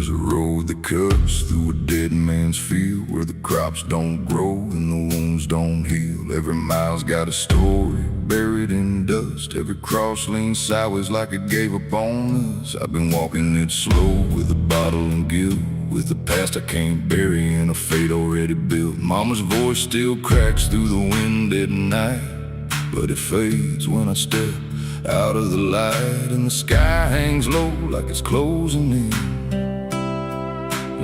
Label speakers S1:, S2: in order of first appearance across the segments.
S1: There's a road that cuts through a dead man's field, where the crops don't grow and the wounds don't heal. Every mile's got a story buried in dust. Every cross leans sideways like it gave up on us. I've been walking it slow with a bottle and guilt, with the past I can't bury and a fate already built. Mama's voice still cracks through the wind at night, but it fades when I step out of the light. And the sky hangs low like it's closing in,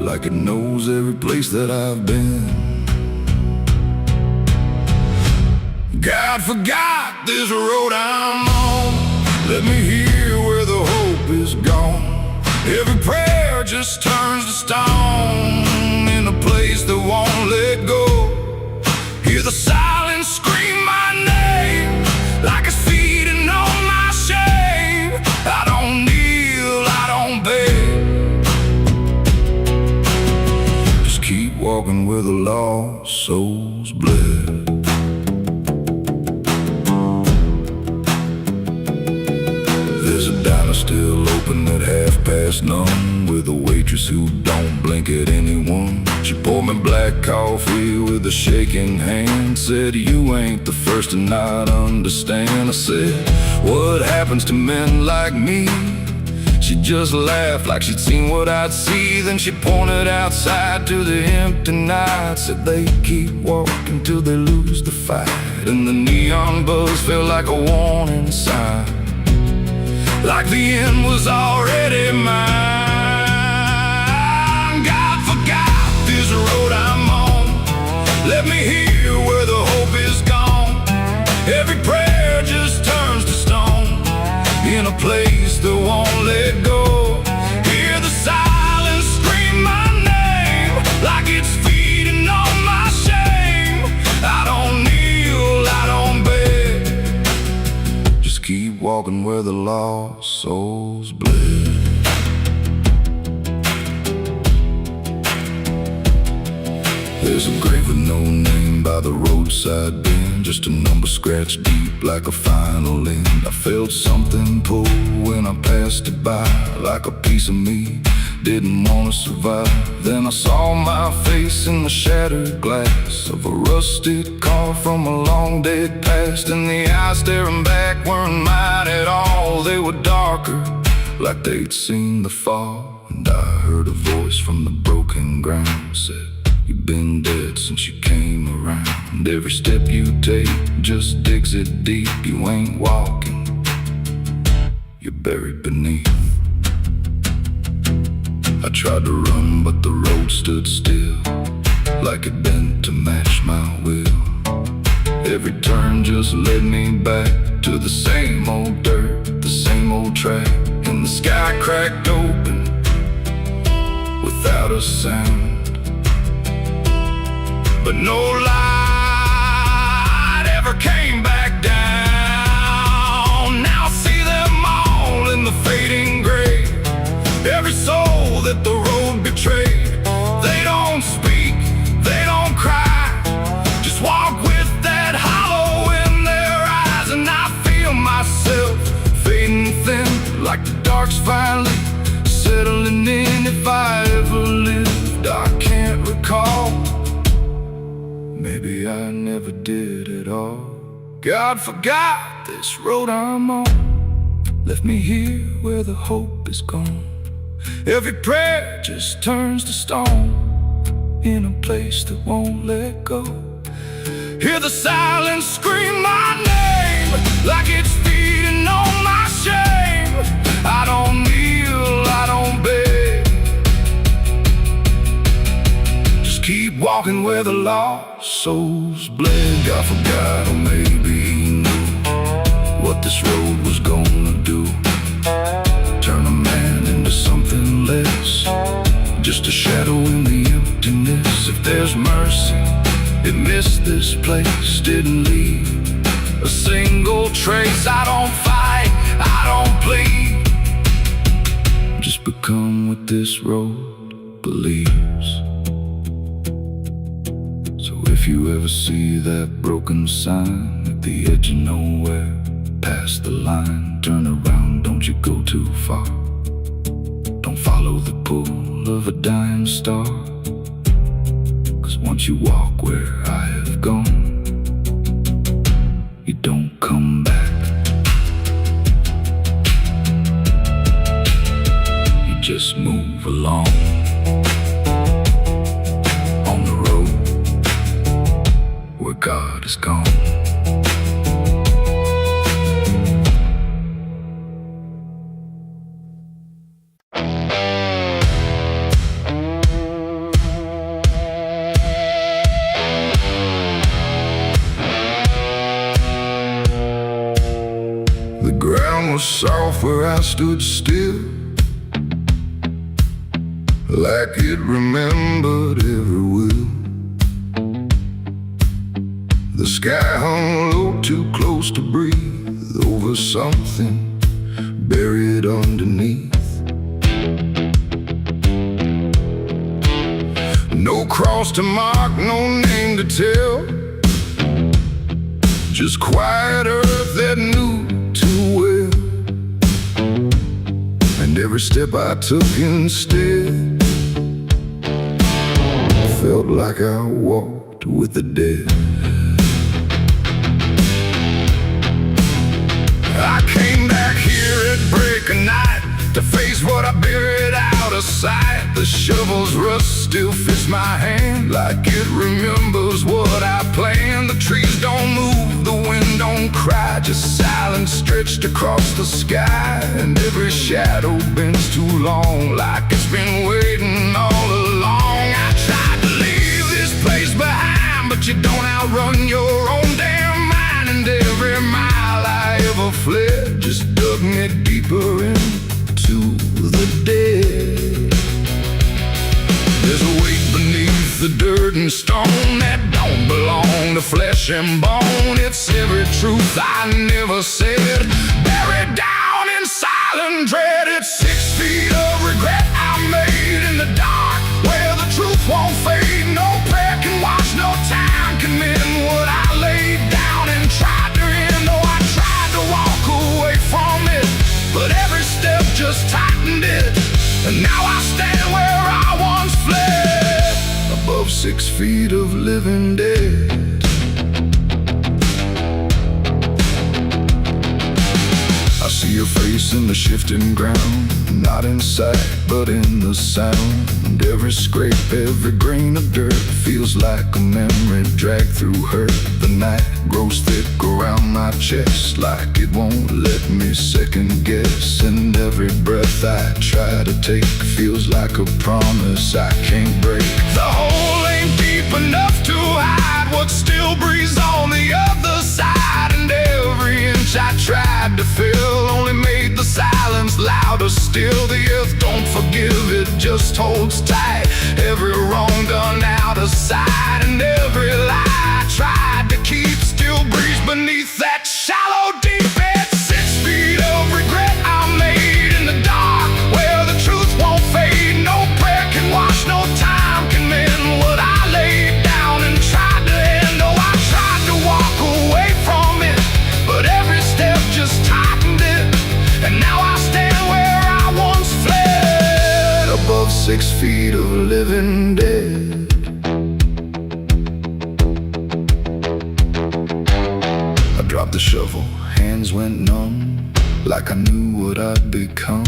S1: like it knows every place that I've been. God forgot this road I'm on. Let me hear where the hope is gone. Every prayer just turns to stone in a place that won't let go. Hear the silence scream my name like it's feeding on my shame. I don't kneel, I don't beg. Just keep walking where the lost souls bled. There's a diner still open at 9:30, with a waitress who don't blink at anyone. She poured me black coffee with a shaking hand, said, "You ain't the first to not understand." I said, "What happens to men like me?" She just laughed like she'd seen what I'd see. Then she pointed outside to the empty night, said, "They keep walking till they lose the fight." And the neon buzz felt like a warning sign, like the end was already mine. God forgot this road I'm on. Let me hear where the hope is gone. Every prayer just turns to stone in a place that won't let go. Hear the silence scream my name like it's feeding on my shame. I don't kneel, I don't beg. Just keep walking where the lost souls bled. There's a grave with no name by the roadside bend, just a number scratched deep like a final end. I felt something pull when I passed it by, like a piece of me didn't want to survive. Then I saw my face in the shattered glass of a rusted car from a long dead past, and the eyes staring back weren't mine at all. They were darker, like they'd seen the fall. And I heard a voice from the broken ground, said, "You've been dead since you came around. Every step you take just digs it deep. You ain't walking, you're buried beneath." I tried to run, but the road stood still, like it bent to match my will. Every turn just led me back to the same old dirt, the same old track. And the sky cracked open without a sound, but no light ever came back down. Now I see them all in the fading gray, every soul that the road betrayed. They don't speak, they don't cry, just walk with that hollow in their eyes. And I feel myself fading thin, like the dark's finally settling in. If I ever lived, I can't recall. Maybe I never did at all. God forgot this road I'm on. Left me here where the hope is gone. Every prayer just turns to stone in a place that won't let go. Hear the silence scream my name like it's feeding on my shame. I don't kneel, I don't beg. Just keep walking where the lost souls bled. God forgot, or maybe he knew what this road was gonna do. Turn a man into something less, just a shadow in the emptiness. If there's mercy, it missed this place, didn't leave a single trace. I don't fight, I don't plead, just become what this road believes. So if you ever see that broken sign at the edge of nowhere, past the line, turn around, don't you go too far. Don't follow the pull, of a dying star. 'Cause once you walk where I have gone, you don't come back. You just move along on the road where God is gone. The ground was soft where I stood still, like it remembered every will. The sky hung low, too close to breathe, over something buried underneath. No cross to mark, no name to tell, just quiet earth that knew too well. And every step I took instead felt like I walked with the dead. I came back here at break of night to face what I buried out of sight. The shovel's rust still fits my hand like it remembers what I planned. The trees don't move, the wind don't cry, just silence stretched across the sky. And every shadow bends too long, like it's been waiting all along. I tried to leave this place behind, but you don't outrun your own damn mind. And every mile I ever fled just dug me deeper into the dead. There's a weight beneath the dirt and stone that don't belong to flesh and bone. It's every truth I never said, buried down in silent dread. It's 6 feet of regret I made in the dark, where the truth won't fade. No prayer can wash, no time can mend what I laid down and tried to end. Oh, I tried to walk away from it, but every step just tightened it. And now I stand where I once fled, above 6 feet of living dead. I see your face in the shifting ground, not in sight, but in the sound. Every scrape, every grain of dirt feels like a memory dragged through hurt. The night grows thick around my chest, like it won't let me second guess. And every breath I try to take feels like a promise I can't break. The hole ain't deep enough to hide what still breathes on the other side. And every inch I tried to fill only made the silence louder still. The earth don't forgive, it just holds tight. Every wrong done out of sight, and every lie I tried to keep still breathes beneath that shallow deep end. 6 feet of regret I made in the dark, where the truth won't fade. No prayer can wash, no time can mend what I laid down and tried to end. Oh, I tried to walk away from it, but every step just tightened it. And now I stand where I once fled, above 6 feet of living dead. I dropped the shovel, hands went numb, like I knew what I'd become.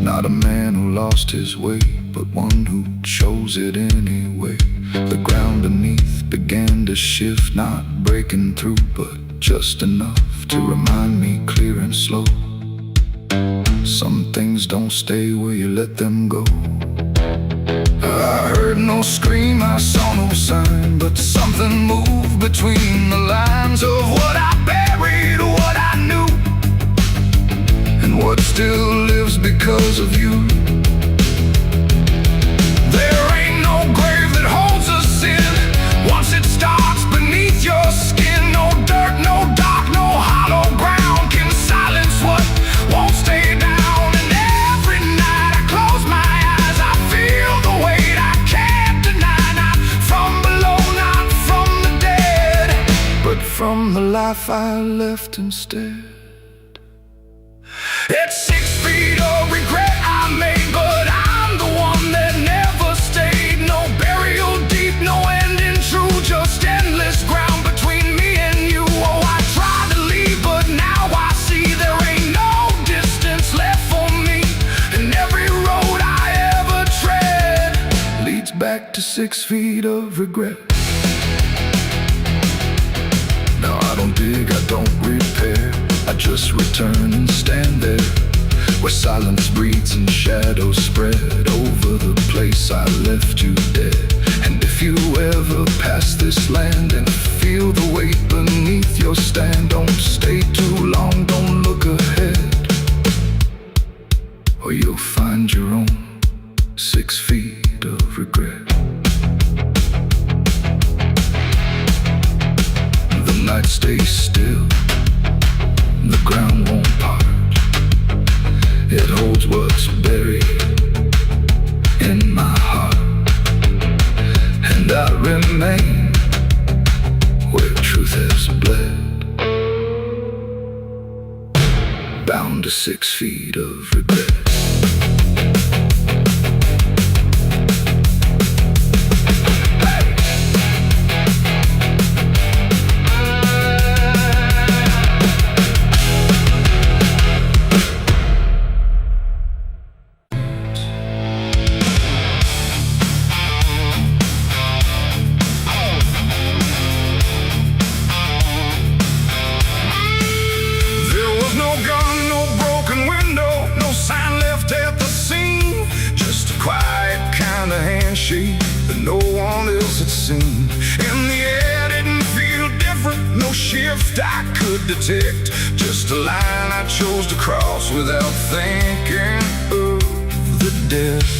S1: Not a man who lost his way, but one who chose it anyway. The ground beneath began to shift, not breaking through, but just enough to remind me clear and slow. Some things don't stay where you let them go. I heard no scream, I saw no sign, but something moved between the lines of what I buried, what I knew, and what still lives because of you. There ain't no grave that holds us in once it starts beneath your skin. No dirt, no dark, no hollow ground can silence what won't stay down. And every night I close my eyes, I feel the weight I can't deny. Not from below, not from the dead, but from the life I left instead. It's 6 feet of regret I made, but I'm the one that back to 6 feet of regret. Now I don't dig, I don't repair, I just return and stand there, where silence breathes and shadows spread over the place I left you dead. And if you ever pass this land and feel the weight beneath your stand, don't stay too long, don't look ahead, or you'll find your own 6 feet of regret. The night stays still, the ground won't part. It holds what's buried in my heart, and I remain where truth has bled, bound to 6 feet of regret. That no one else had seen. In the air didn't feel different, no shift I could detect, just a line I chose to cross without thinking of the death.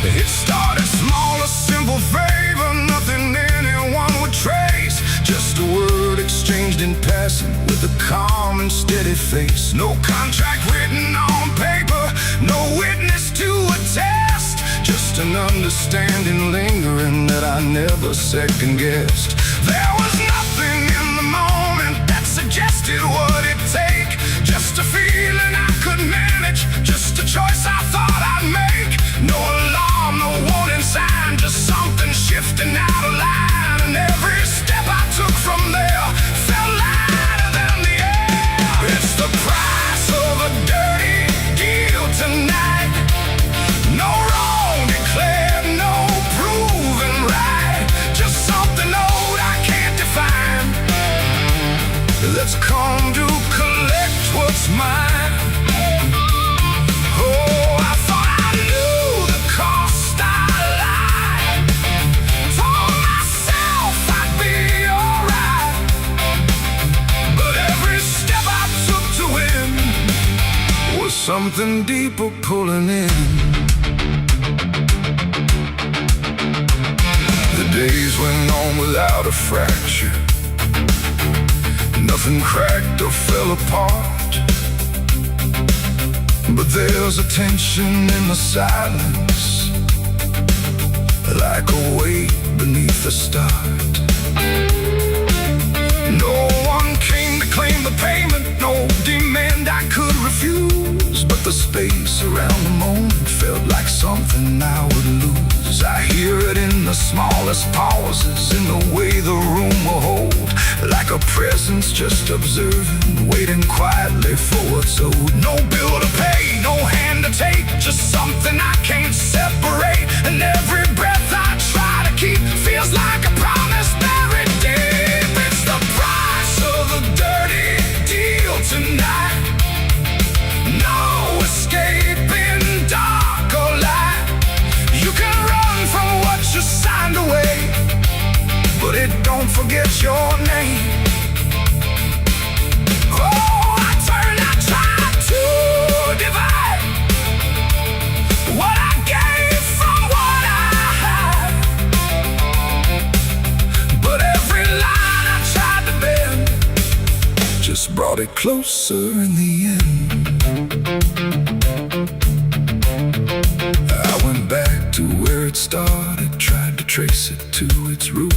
S1: It started small, a simple favor, nothing anyone would trace, just a word exchanged in passing with a calm and steady face. No contract written on paper, no witness to attest, just an understanding lingering that I never second-guessed. There was nothing in the moment that suggested what it'd take, just a feeling I could manage, just a choice I thought I'd make. No alarm, no warning sign, just something shifting out of line, and every step I took from there felt lighter than the air. It's the price of a dirty deal tonight. No wrong declared, no proven right, just something old I can't define, that's come to collect what's mine. Oh, I thought I knew the cost I lied, told myself I'd be alright, but every step I took to win was something deeper pulling in. The days went on without a fracture, nothing cracked or fell apart, but there's a tension in the silence, like a weight beneath the start. No one came to claim the payment, no demand I could refuse, but the space around the moment felt like something I would lose. I hear it in the smallest pauses, in the way the room will hold, like a presence just observing, waiting quietly for what's owed. No bill to pay, no hand to take, just something I can't separate, and every breath I try to keep feels like a promise buried deep. It's the price of a dirty deal tonight. No escaping dark or light. You can run from what you signed away, but it don't forget your name. Oh, I tried to divide what I gave from what I had, but every line I tried to bend just brought it closer in the end. I went back to where it started, tried to trace it to its root,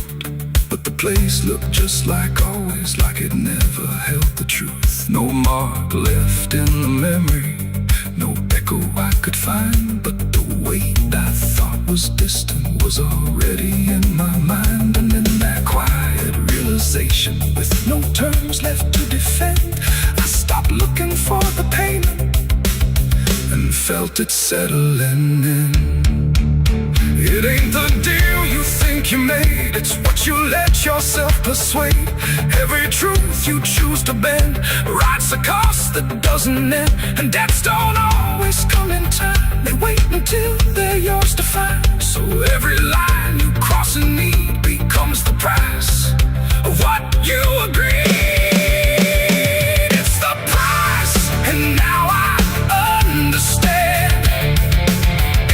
S1: but the place looked just like always, like it never held the truth. No mark left in the memory, no echo I could find, but the weight I thought was distant was already in my mind. And in that quiet realization, with no terms left to defend, I stopped looking for the payment and felt it settling in. It ain't the deal you think you made, it's what you let yourself persuade. Every truth you choose to bend writes a cost that doesn't end. And debts don't always come in time, they wait until they're yours to find. So every line you cross in need becomes the price of what you agreed. It's the price, and now I understand.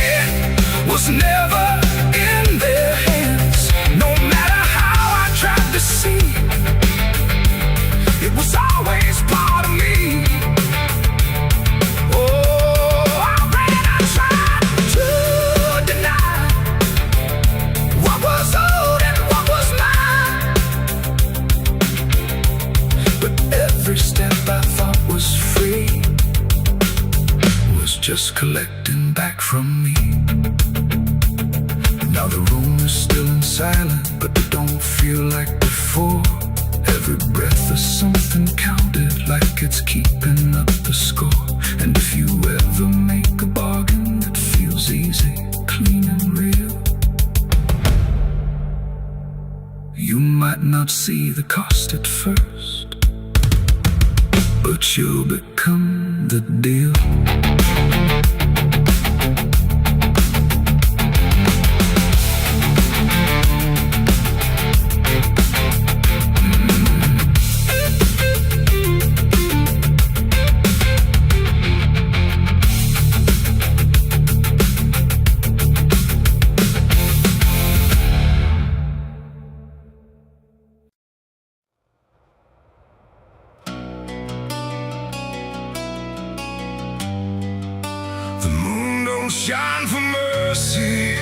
S1: It was never in their hands. No matter how I tried to see, it was always part of me. Oh, I ran, I tried to deny what was old and what was mine. But every step I thought was free was just collecting back from me. Now the room is still and silent, but it don't feel like before. Every breath is something counted, like it's keeping up the score. And if you ever make a bargain that feels easy, clean and real, you might not see the cost at first, but you'll become the deal. Shine for mercy,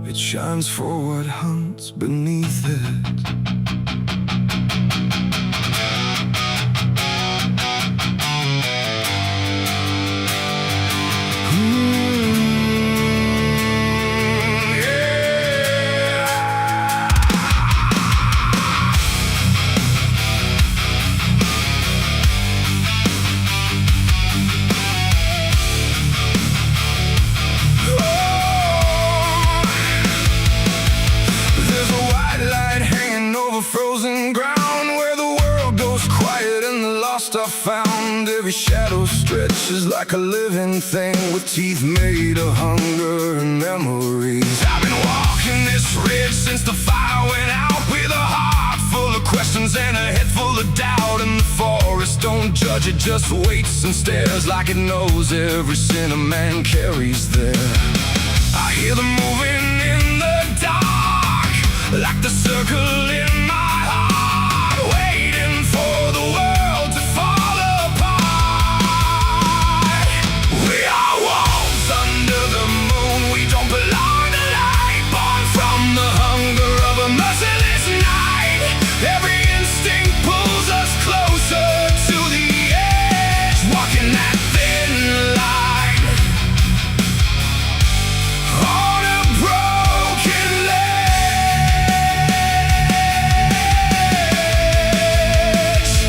S1: it shines for what hunts beneath it. Frozen ground where the world goes quiet and the lost are found. Every shadow stretches like a living thing with teeth made of hunger and memories. I've been walking this ridge since the fire went out, with a heart full of questions and a head full of doubt. And the forest don't judge, it just waits and stares like it knows every sin a man carries there. I hear them moving in the dark, like the circle in my heart, waiting for the world to fall apart. We are wolves under the moon, we don't belong to light, born from the hunger of a merciless night. Every instinct pulls us closer to the edge, walking that thin line on a broken ledge.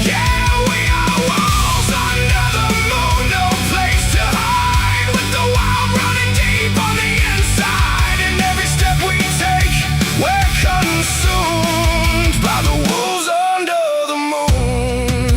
S1: Yeah, we are wolves under the moon, no place to hide, with the wild running deep on the inside. And every step we take, we're consumed by the wolves under the moon.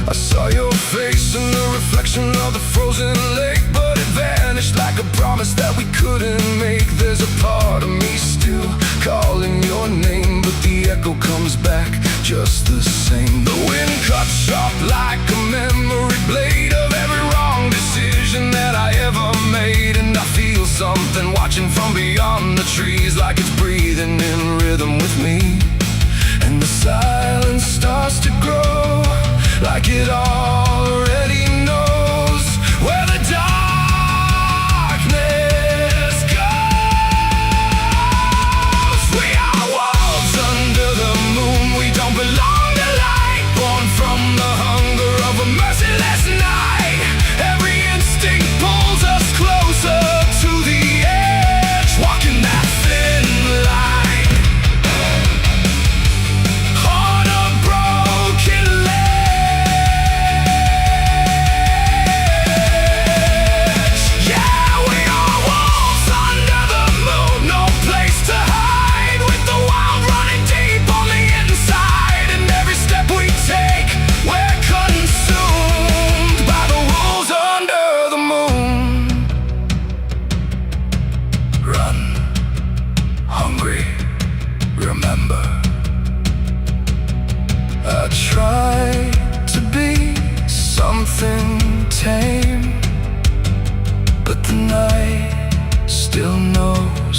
S1: I saw your face in the reflection of the frozen lake, but it vanished like a promise that we couldn't make. There's a part of me still calling your name, but the echo comes back just the same. The wind cuts sharp like a memory blade of every wrong decision that I ever made. And I feel something watching from beyond the trees, like it's breathing in rhythm with me. And the silence starts to grow, like it already knows where the darkness goes. We are wolves under the moon, we don't belong to light, born from the hunger of a merciless night. Every instinct pulls us closer to the edge, walking that thin line on a broken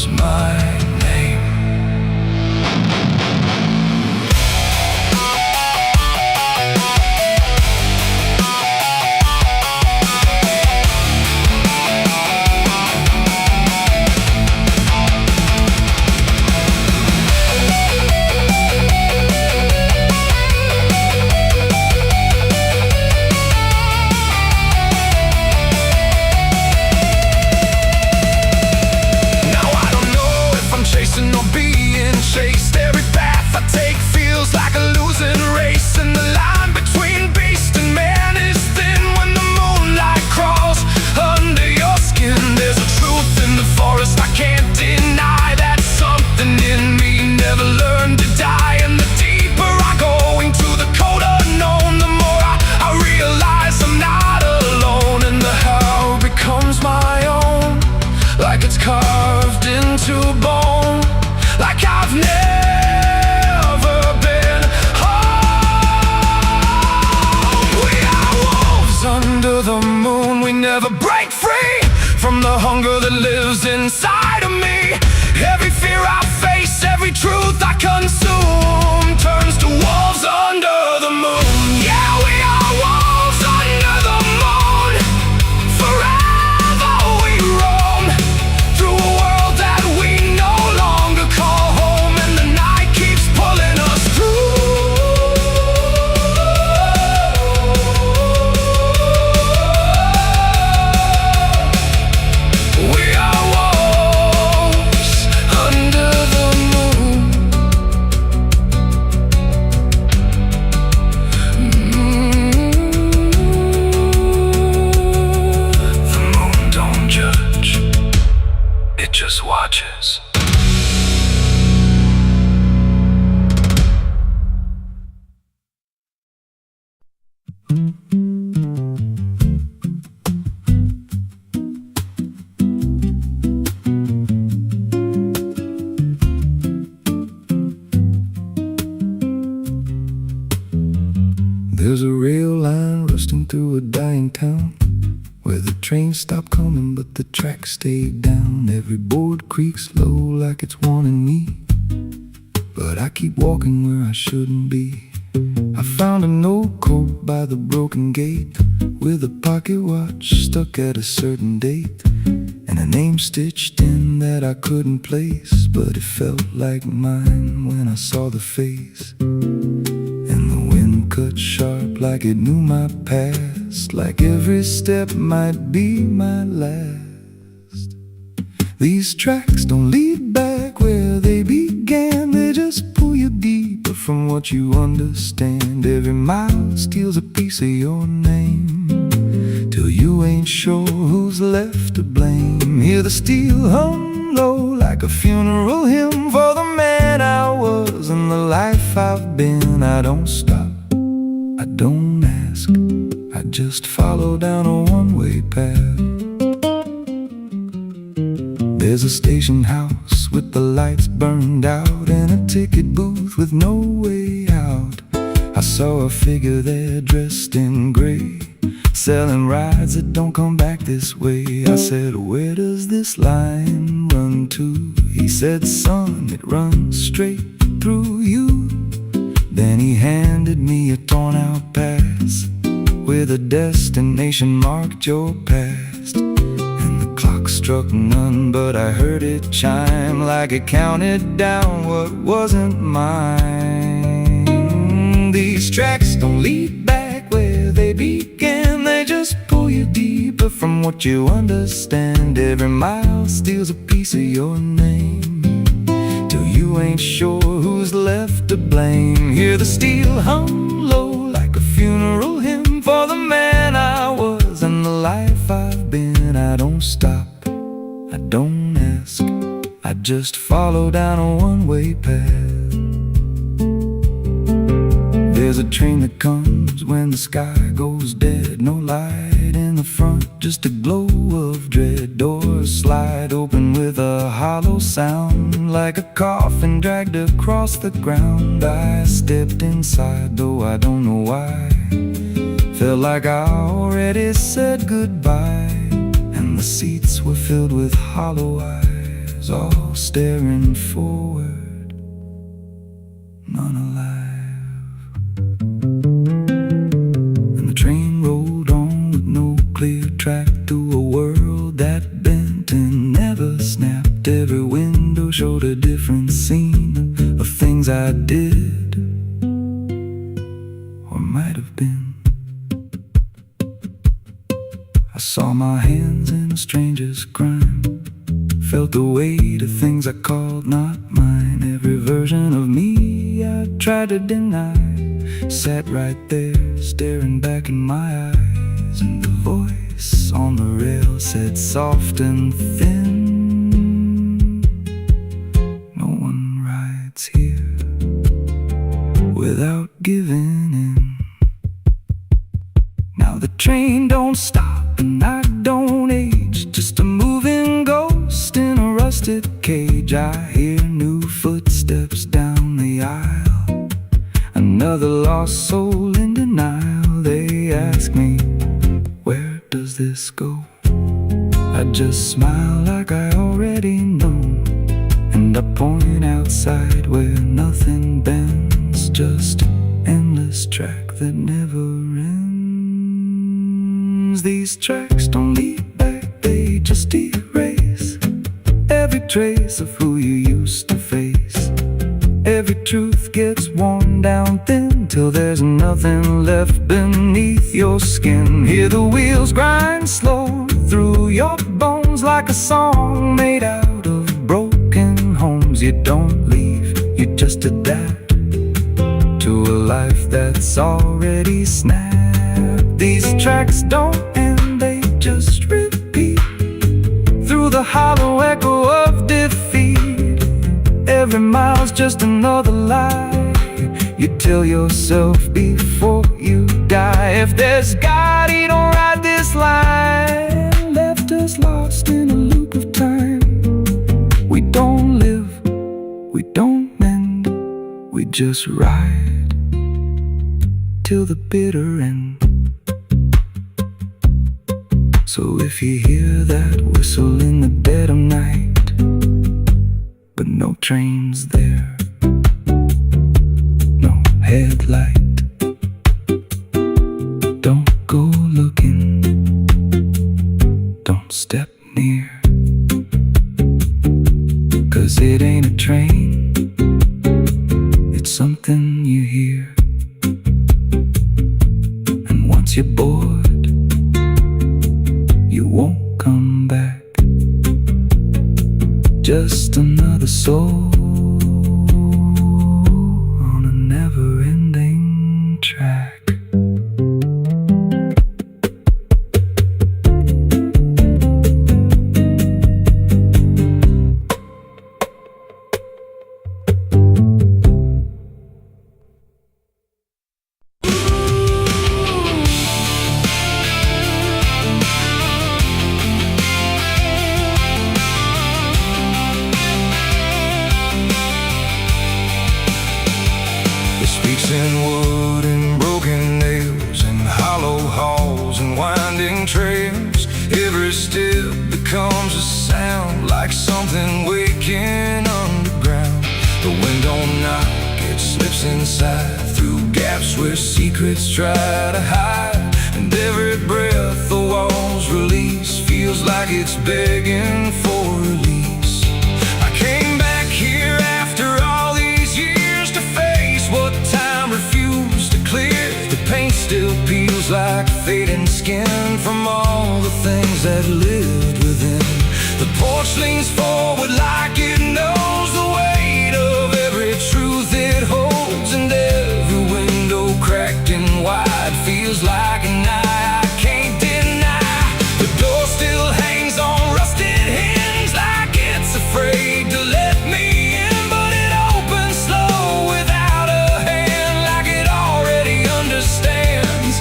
S1: becomes my name. Or being chased, every path I take feels like a losing race, and the line between beast and man is thin when the moonlight crawls under your skin. There's a truth in the forest I can't deny, that something in me never learned to die. And the deeper I go into the cold unknown, the more I realize I'm not alone, and the how becomes my own, like it's carved into bone, like I've never been home. We are wolves under the moon. We never break free from the hunger that lives inside of me. Every fear I face, every truth I consume turns to wolves under the moon. Yeah, we are wolves under the moon. Forever we roam through a world that we no longer call home, and the night keeps pulling us through. We are wolves under the moon. The moon don't judge, it just watches. There's a rail line rusting through a dying town, where the trains stop coming but the tracks stay down. Every board creaks low like it's warning me, but I keep walking where I shouldn't be. I found an old coat by the broken gate, with a pocket watch stuck at a certain date, and a name stitched in that I couldn't place, but it felt like mine when I saw the face. And the wind cut sharp like it knew my past, like every step might be my last. These tracks don't lead back where they began, they just pull you deeper from what you understand. Every mile steals a piece of your name, till you ain't sure who's left to blame. Hear the steel hum low like a funeral hymn for the man I was and the life I've been. I don't stop, I don't ask, I just follow down a one-way path. There's a station house with the lights burned out, and a ticket booth with no way out. I saw a figure there dressed in gray, selling rides that don't come back this way. I said, where does this line run to? He said, son, it runs straight through you. Then he handed me a torn out pass, with a destination marked your past. And the clock struck none, but I heard it chime like it counted down what wasn't mine. These tracks don't lead back where they began, they just pull you deeper from what you understand. Every mile steals a piece of your name, till you ain't sure who's left to blame. Hear the steel hum low like a funeral hymn for the man I was and the life I've been. I don't stop, I don't ask, I just follow down a one-way path. There's a train that comes when the sky goes dead, no light in the front, just a glow of dread. Doors slide open with a hollow sound, like a coffin dragged across the ground. I stepped inside, though I don't know why. Felt like I already said goodbye, and the seats were filled with hollow eyes. eyes, all staring forward, none alive. And the train rolled on with no clear track through a world that bent and never snapped. Every window showed a different scene of things I did or might have been. I saw my hands in a stranger's crime, felt the weight of things I called not mine. Every version of me I tried to deny sat right there, staring back in my eyes. And the voice on the rail said soft and thin, no one rides here without giving in. Now the train don't stop and I don't age, just a moving ghost in a rusted cage. I hear new footsteps down the aisle, another lost soul in denial. They ask me, where does this go? I just smile like I already know, and I point outside where nothing bends, just an endless track that never ends. These tracks don't lead back, they just erase every trace of who you used to face. Every truth gets worn down thin till there's nothing left beneath your skin. Hear the wheels grind slow through your bones like a song made out of broken homes. You don't leave, you just adapt to a life that's already snapped. These tracks don't end, they just repeat through the hollow echo of defeat. Every mile's just another lie you tell yourself before you die. If there's God, he don't write this line, left us lost in a loop of time. We don't live, we don't mend, we just ride till the bitter end. So if you hear that whistle in the dead of night, but no train's there, no headlight, don't go looking, don't step near, 'cause it ain't a train, it's something you hear. And once you're bored, you won't come back, just another soul on a never-ending track.
S2: In wood and broken nails and hollow halls and winding trails, every step becomes a sound like something waking underground. The wind don't knock, it slips inside through gaps where secrets try to hide. And every breath the walls release feels like it's begging for release. I came back here after all these years to face what time refused to clear. The paint still peels like fading skin from all the things that lived within. The porch leans forward like it knows the weight of every truth it holds, and every window cracked and wide feels like an eye I can't deny. The door still hangs on rusted hinges like it's afraid to let me in, but it opens slow without a hand like it already understands.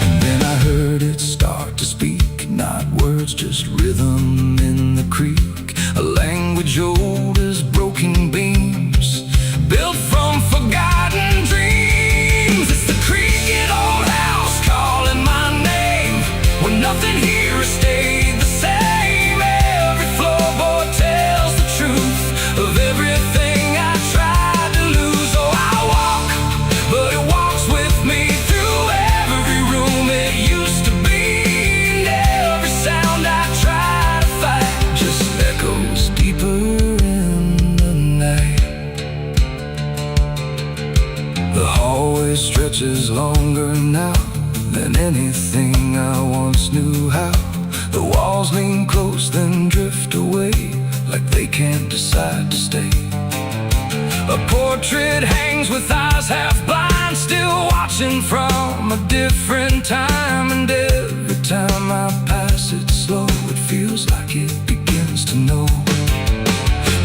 S2: And then I heard it start to speak, not words, just rhythm in the creek, a language old as is longer now than anything I once knew how. The walls lean close then drift away, like they can't decide to stay. A portrait hangs with eyes half blind, still watching from a different time. And every time I pass it slow, it feels like it begins to know.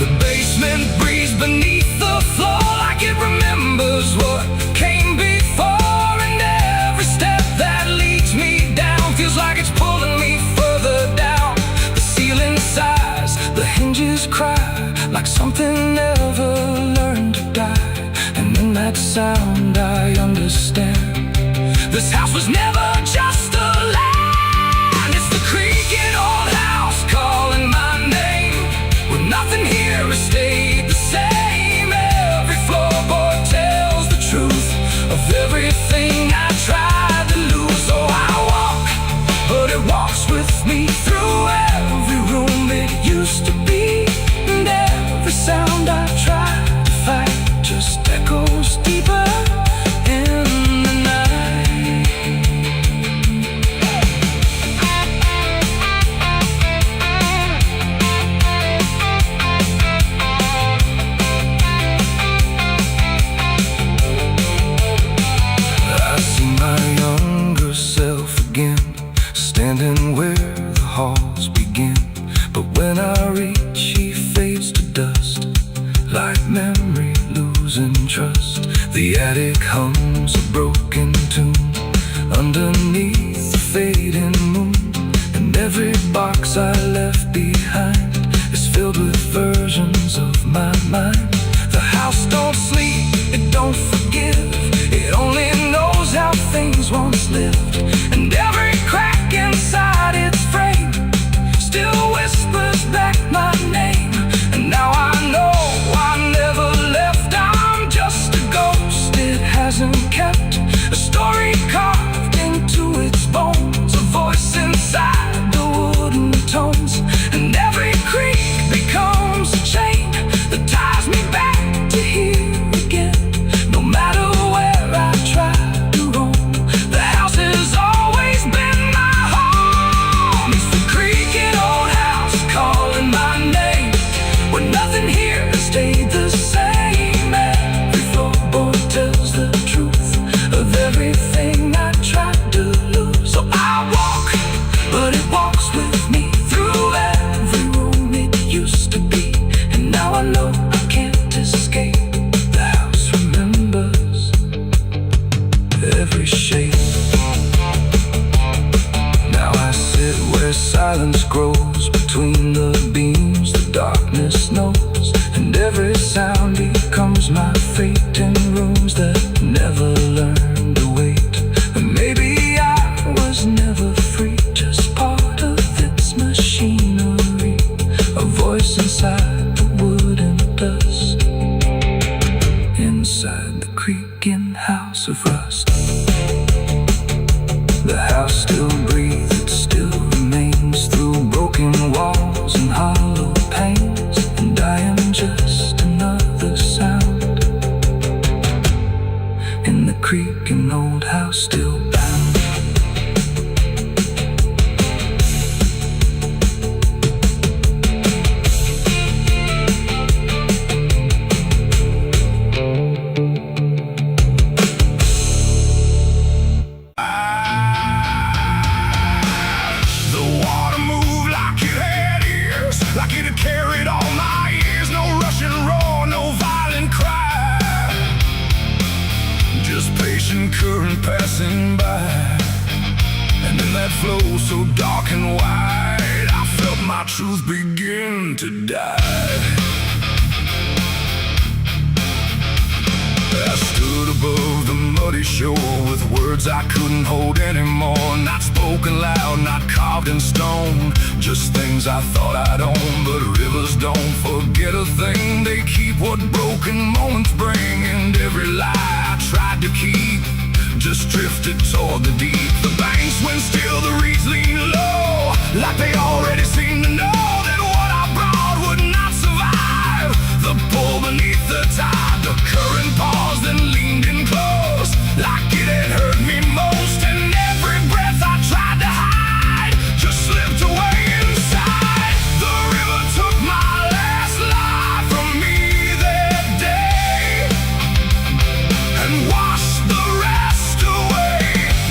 S2: The basement breathes beneath the floor, like it remembers what came before. And every step that leads me down feels like it's pulling me further down. The ceiling sighs, the hinges cry, like something never learned to die. And in that sound I understand, this house was never just a land. It's the creaking old house calling my name, with nothing here has stayed the same. Every floorboard tells the truth of everything I tried to lose. So I walk, but it walks with me through every room it used to be. And every sound I try to fight just echoes deeper in the night. I see my younger self again, standing where the halls begin. But when I reach, he fades to dust, like memory losing trust. The attic hums a broken tune underneath the fading moon. And every box I left behind is filled with versions of my mind. The house don't sleep, it don't forgive, it only knows how things once lived. And every crack inside its frame still whispers back my name. And now I know I never left, I'm just a ghost. It hasn't kept a story carved into its bones, a voice inside the wooden tones. And every creak becomes a chain that ties me back to here again. No matter where I try to roam, the house has always been my home. It's the creaking old house calling my name, when nothing here has stayed the same. Every floorboard tells the truth of everything I tried to lose. So I walk, but it walks with me through every room it used to be. And now I know I can't escape. The house remembers every shape. Now I sit where silence grows between the beams, the darkness knows. And every sound becomes my fate in rooms that never learned to wait. And maybe I was never free, just part of its machinery, a voice inside the wooden dust, inside the creaking house of rust. The house still breathes, it still remains through broken walls and hollow panes. And I am just another sound in the creaking old house still bound.
S1: The water moved like it had ears, like it had carried all my years. No rushing roar, no violent cry, just patient current passing by. And in that flow so dark and wide, I felt my truth begin to die. I stood above the muddy shore with words I couldn't hold anymore. Not spoken loud, not carved in stone, just things I thought I'd own. But rivers don't forget a thing, they keep what broken moments bring. And every lie I tried to keep just drifted toward the deep. The banks went still, the reeds lean low, like they already seemed to know that what I brought would not survive the pull beneath the tide. The current paused and leaned in close, like it had hurt me most, and every breath I tried to hide just slipped away inside. The river took my last life from me that day and washed the rest away.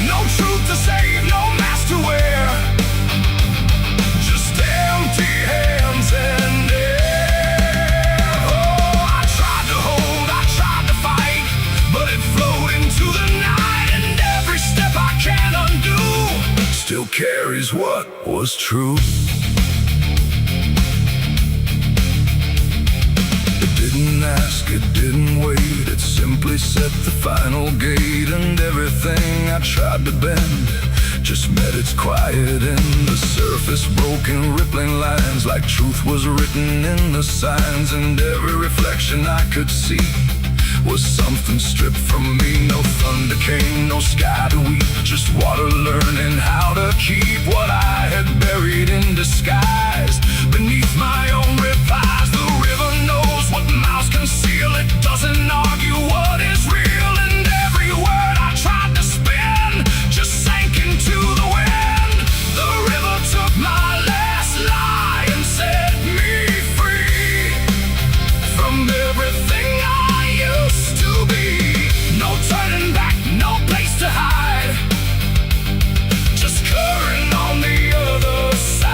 S1: No truth to save, no mask to wear, just empty hands and air. Oh, I tried to hold, I tried to fight, but it flowed into the night, and every step I can't undo still carries what was true. It didn't ask, it didn't wait, it simply set the final gate, and everything I tried to bend just met its quiet end. The surface broke in rippling lines like truth was written in the signs, and every reflection I could see was something stripped from me. No thunder came, no sky to weep, just water learning how to keep what I had buried in disguise beneath my own replies. The river knows what mouths conceal, it doesn't argue what is real, and every word I tried to spin just sank into the wind. The river took my last lie and set me free from everything I used to be. No turning back, no place to hide, just current on the other side.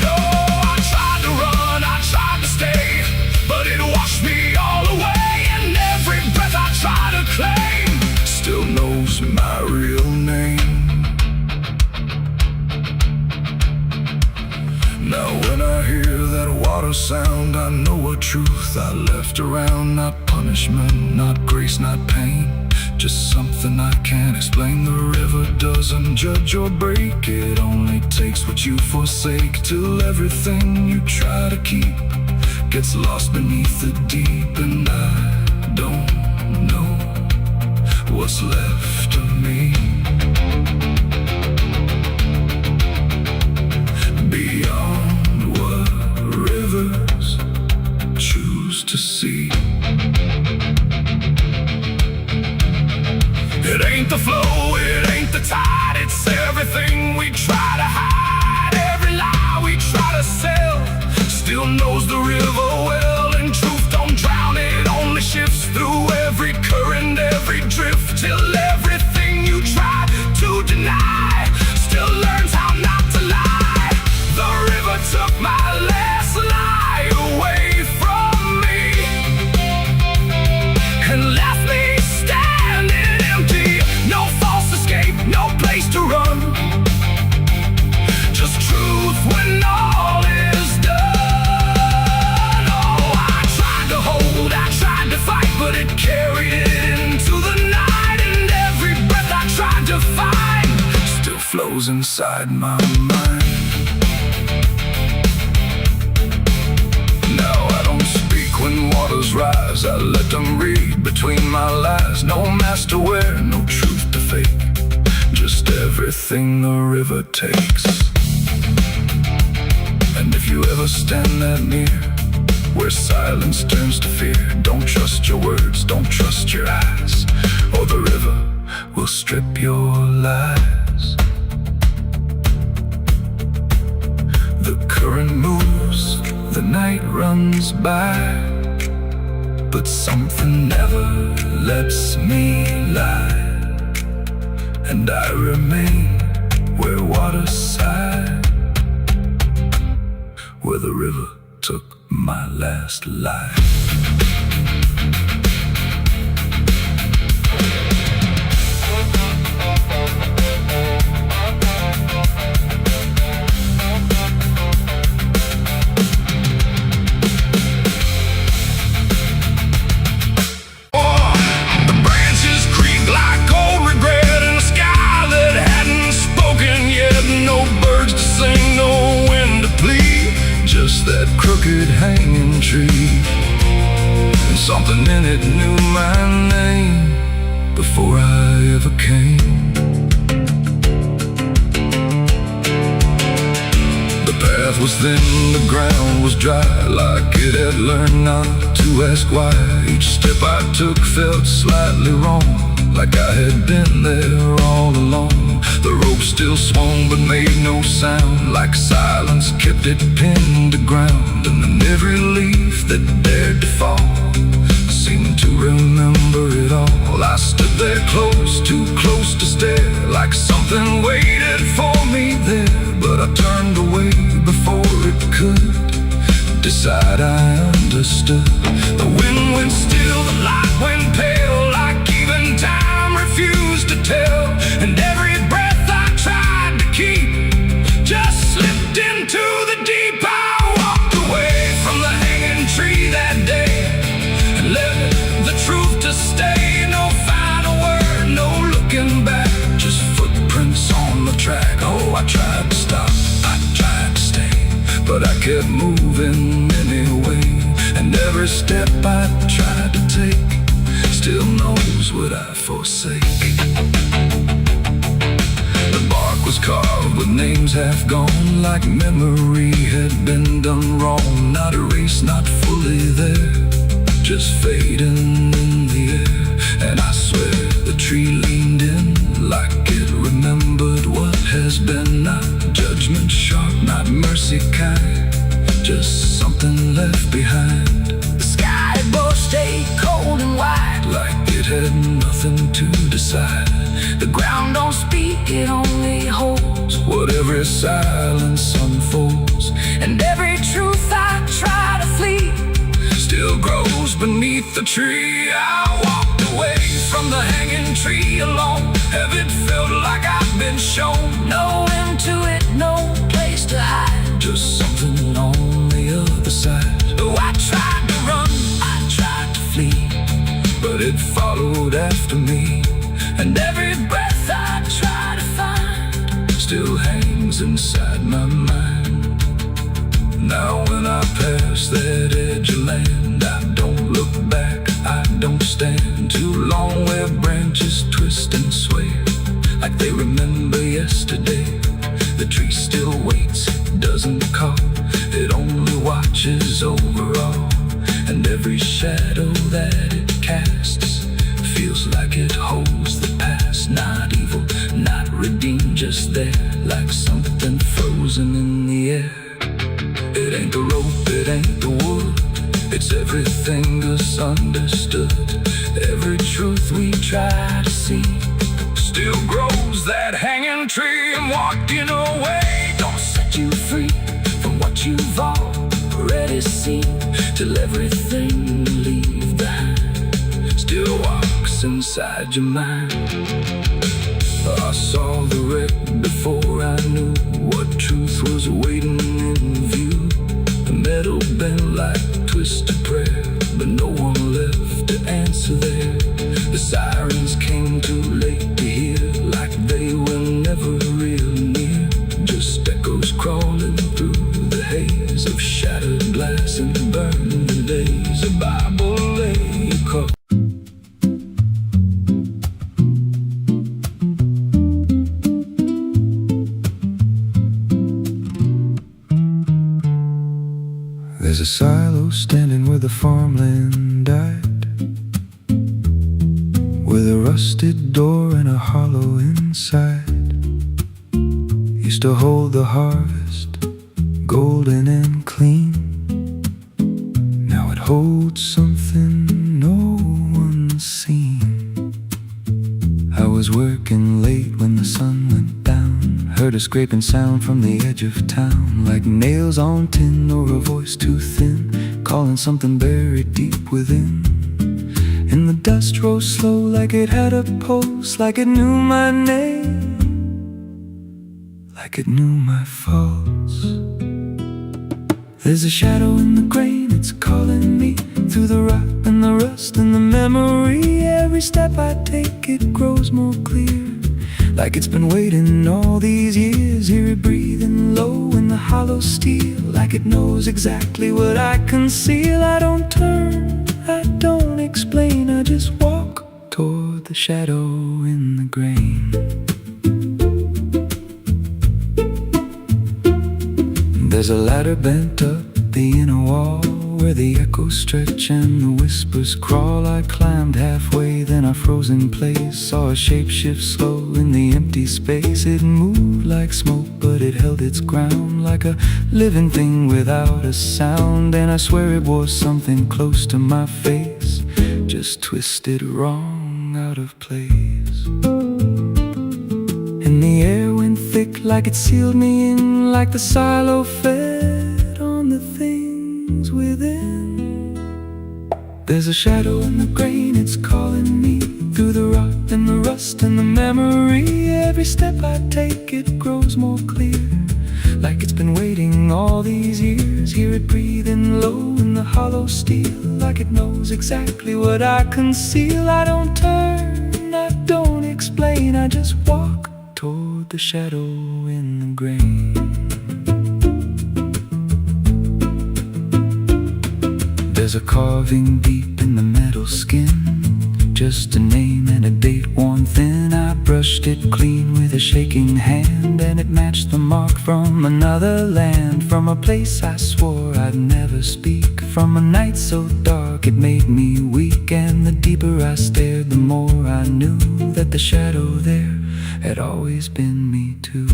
S1: Oh, I tried to run, I tried to stay, but it washed me all away, and every breath I try to claim still knows my real name. Now when I hear that water sound, I know a truth I left around. Not punishment, not grace, not pain, just something I can't explain. The river doesn't judge or break, it only takes what you forsake, till everything you try to keep gets lost beneath the deep. And I don't know what's left of me beyond what rivers choose to see. It ain't the flow, it ain't the tide, it's everything we try to hide. Every lie we try to sell still knows the river well, and truth don't drown, it only shifts through every current, every drift, till everything you try to deny still learns how not to lie. The river took my last lie away from me and left me standing empty. No false escape, no place to run, just truth when all is done. Oh, I tried to hold, I tried to fight, but it carried it into the night, and every breath I tried to find still flows inside my mind. Now I don't speak when waters rise, I let them read between my lies. No mask to wear, no truth to fake, just everything the river takes. And if you ever stand that near, where silence turns to fear, don't trust your words, don't trust your eyes, or the river will strip your lies. The current moves, the night runs by, but something never lets me lie, and I remain where water sighed, where the river took my last life. That crooked hanging tree, and something in it knew my name before I ever came. The path was thin, the ground was dry, like it had learned not to ask why. Each step I took felt slightly wrong,
S2: like I had been there all along. The rope still swung but made no sound, like silence kept it pinned to ground. And then every leaf that dared to fall seemed to remember it all. I stood there close, too close to stare, like something waited for me there. But I turned away before it could decide I understood. The wind went still, the light went pale, like even time refused to tell. And every breath I tried to keep just slipped into the deep. I walked away from the hanging tree that day and let the truth to stay. No final word, no looking back, just footprints on the track. Oh, I tried to stop, I tried to stay, but I kept moving anyway. And every step I tried to take still knows what I forsake. The bark was carved with names half gone, like memory had been done wrong. Not erased, not fully there, just fading in the air. And I swear the tree leaned in like it remembered what has been. Not judgment sharp, not mercy kind, just something left behind. The sky both stayed cold and white, like it had nothing to decide. The ground don't speak, it only holds what every silence unfolds. And every truth I try to flee still grows beneath the tree. I walked away from the hanging tree alone. Heaven felt like I've been shown. No end to it, no place to hide, just something on the other side. Oh, I tried to run, I tried to flee, but it followed after me. And every breath I try to find still hangs inside my mind. Now when I pass that edge of land, I don't look back, I don't stand too long where branches twist and sway, like they remember yesterday. The tree still waits, doesn't call, it only watches over all. And every shadow that it casts feels like it holds the past. Not evil, not redeemed, just there, like something frozen in the air. It ain't the rope, it ain't the wood, it's everything misunderstood. Every truth we try to see still grows that hanging tree. And walking away don't set you free from what you've already seen, till everything you leave behind still walks inside your mind. I saw the wreck before I knew what truth was waiting in view. The metal bent like twisted prayer, but no one left to answer there. The sirens came too late to hear, like they were never real near, just echoes crawling through the haze of shattered glass and burning days. A Bible lay across. There's a silo standing where the farmland died, with a rusted door and a hollow inside. Used to hold the harvest, golden and clean. Now it holds something no one's seen. I was working late when the sun went down, heard a scraping sound from the edge of town, like nails on tin or a voice too thin, calling something buried deep within. And the dust rose slow like it had a pulse, like it knew my name, like it knew my faults. There's a shadow in the grain, it's calling me through the rot and the rust and the memory. Every step I take, it grows more clear, like it's been waiting all these years. Hear it breathing low in the hollow steel, like it knows exactly what I conceal. I don't turn, I don't explain, I just walk toward the shadow in the grain. There's a ladder bent up the inner wall, where the echoes stretch and the whispers crawl. I climbed halfway, then I froze in place. Saw a shape shift slow in the empty space. It moved like smoke, but it held its ground, like a living thing without a sound. And I swear it was something close to my face, just twisted wrong, out of place. And the air went thick like it sealed me in, like the silo fed on the things within. There's a shadow in the grain, it's calling me through the rot and the rust and the memory. Every step I take, it grows more clear, like it's been waiting all these years. Hear it breathing low in the hollow steel, like it knows exactly what I conceal. I don't turn, I don't explain, I just walk toward the shadow in the grain. There's a carving deep in the metal skin, just a name and a date worn thin. I brushed it clean with a shaking hand, and it matched the mark from another land, from a place I swore I'd never speak, from a night so dark it made me weak. And the deeper I stared, the more I knew that the shadow there had always been me too.